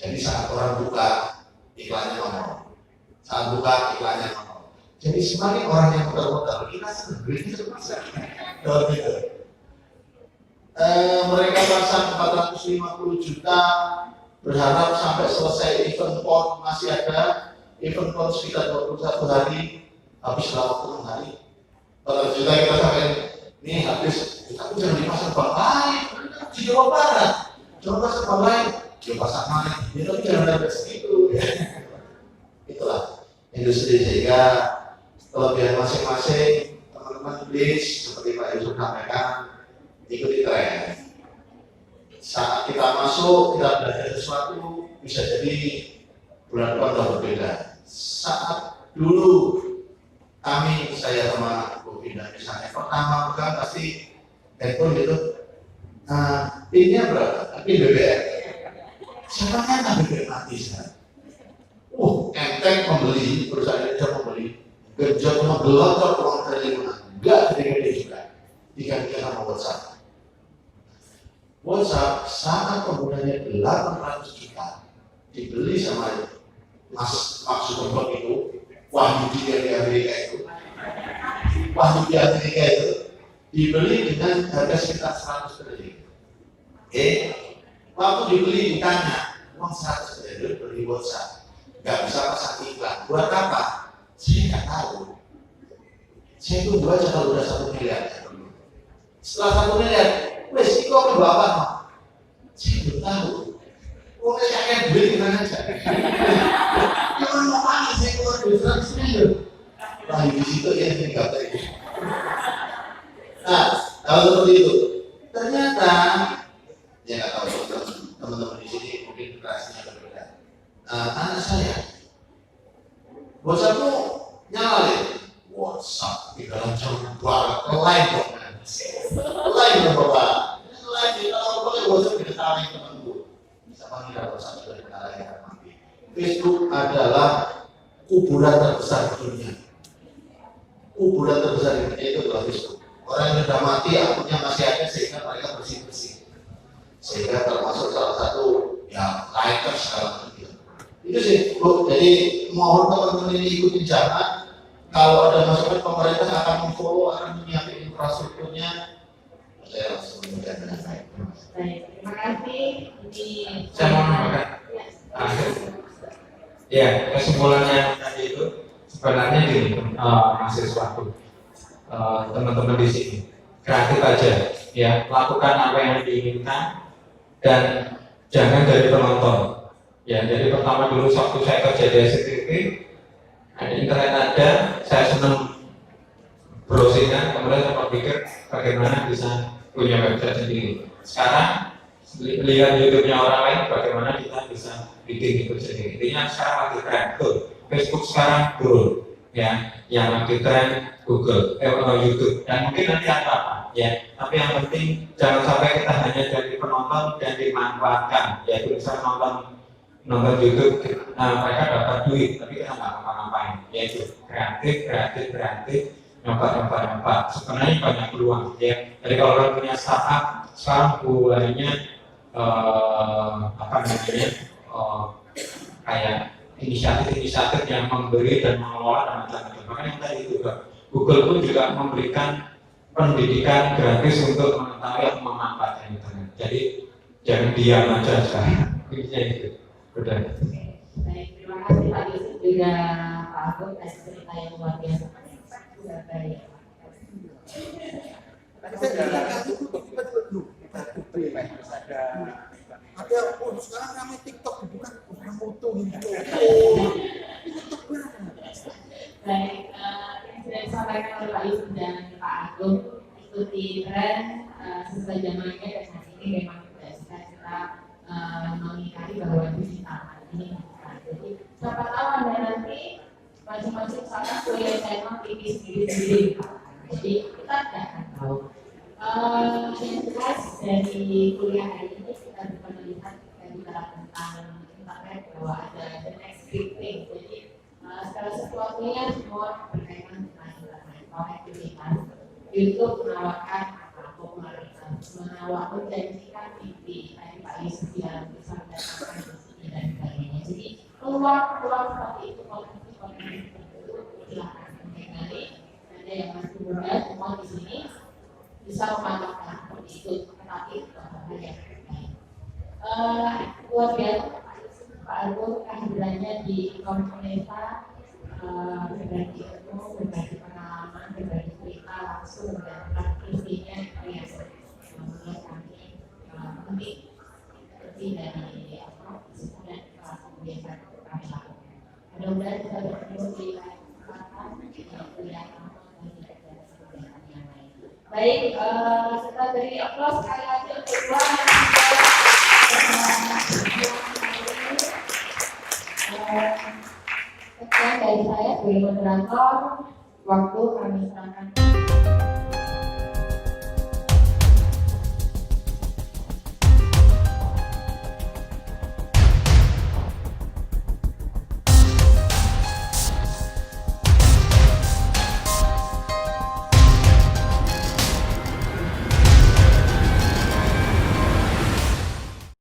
Jadi saat orang buka iklannya nongol, saat buka iklannya nongol. Jadi semakin orang yang muter-muter, kita senang duitnya terpaksa. Mereka pasang 450 juta, berharap sampai selesai event PON masih ada event PON sekitar 21 hari, habis selama 6 hari. 400 juta kita sampai ini habis, tapi jangan dipasang bank lain, di Jawa Barat, jangan pasang bank lain, dia pasang lain, ya, tapi jangan ada segitu. Itulah industri, sehingga kelebihan masing-masing teman-teman please, seperti Pak Yusuf sampaikan, ikuti tren. Saat kita masuk, kita belajar sesuatu, bisa jadi bulan depan berbeda. Saat dulu saya sama Bu Indah misalnya, pertama bukan pasti handphone gitu, pinnya berapa? Pin BBM. Siapa yang BBM mati sekarang? Enteng membeli, perusahaan Indonesia membeli, genjot menggelontor uang triliunan, enggak gede-gede juga, digantikan sama WhatsApp. WhatsApp saat penggunanya 800 juta, dibeli sama Mas Zuckerberg itu, Wahyudi dari Amerika itu, dibeli dengan harga sekitar 100 triliun. Waktu dibeli ditanya, uang 100 triliun beli WhatsApp, nggak bisa pasang iklan. Buat apa? Saya nggak tahu. Saya tunggu aja kalau udah 1 miliar. Setelah 1 miliar, wes itu apa berapa? Saya belum tahu. Uangnya saya akan beli gimana aja. Jangan mau pakai, saya keluar duit 100 triliun. Nah di situ ya ini kata itu. Nah kalau seperti itu, ternyata ya nggak tahu teman-teman di sini mungkin generasinya berbeda. Anak saya, WhatsApp tuh nyalain WhatsApp di dalam jumlah lain dong, lain dong bapak, lain kalau pakai WhatsApp kita tarik temanku, bisa panggil WhatsApp sudah kita tarik mati. Facebook adalah kuburan terbesar di dunia. Kuburan terbesar di dunia itu adalah Facebook. Orang yang sudah mati akunnya masih ada sehingga mereka bersih-bersih. Sehingga termasuk salah satu ya likers segala macam. Itu sih, Bu. Jadi mohon teman-teman ini ikutin jangan. Kalau ada masukan pemerintah akan memfollow, akan menyiapkan infrastrukturnya. Saya langsung dengan baik. Baik, terima kasih. Saya mau menambahkan. Ya, kesimpulannya tadi itu sebenarnya gini, mahasiswa teman-teman di sini kreatif aja, ya lakukan apa yang diinginkan dan jangan jadi penonton. Ya, jadi pertama dulu waktu saya kerja di SCTV, internet ada, saya senang browsingnya, kemudian saya berpikir bagaimana bisa punya website sendiri. Sekarang lihat YouTube-nya orang lain, bagaimana kita bisa bikin itu sendiri. Intinya sekarang lagi tren, Facebook sekarang turun, ya, yang lagi tren Google, YouTube, dan mungkin nanti apa, ya. Tapi yang penting jangan sampai kita hanya jadi penonton dan dimanfaatkan, yaitu bisa nonton YouTube, mereka dapat duit, tapi kita nggak ngapa-ngapain, yaitu kreatif, nyoba. Sebenarnya banyak peluang, ya. Jadi kalau orang punya startup, sekarang bulannya kayak inisiatif yang memberi dan mengelola dan macam-macam. Makanya yang tadi itu Google pun juga memberikan pendidikan gratis untuk mengetahui atau memanfaatkan internet. Jadi jangan diam aja sekarang. Intinya itu. Udah. Baik, terima kasih Pak Yusuf juga Pak Agung atas cerita yang luar biasa. Baik. Ada sekarang ramai TikTok bukan orang foto gitu. Baik, yang sudah disampaikan oleh Pak Yusuf dan Pak Agung, ikuti tren sesuai zamannya, dan saat ini memang kita mengingkari bahwa cuci tangan ini bukan. Jadi siapa tahu Anda nanti masing-masing sana kuliah channel TV sendiri-sendiri. Jadi kita tidak akan tahu. Yang jelas dari kuliah hari ini kita bisa melihat bicara tentang internet bahwa ada the next big thing. Jadi segala sesuatunya semua berkaitan dengan internet, konektivitas. YouTube menawarkan popularitas, menjanjikan TV, tadi Pak Yusuf yang bisa mendapatkan di sini dan sebagainya. Jadi peluang-peluang seperti itu, potensi-potensi itu silakan mengenali. Ada yang masih muda semua di sini bisa memanfaatkan seperti itu, tetapi hal yang terbaik. Luar biasa Pak Agung kehadirannya di Komunita, berbagi ilmu, berbagi pengalaman, berbagi cerita langsung dan aktifnya yang menurut kami penting seperti dari dan kebiasaan kami lakukan. Mudah-mudahan kita bertemu di lain kesempatan di kuliah dan tidak ada kegiatan yang lain. Baik, kita beri aplaus sekali lagi untuk dua sekian dari saya sebagai moderator, waktu kami serahkan.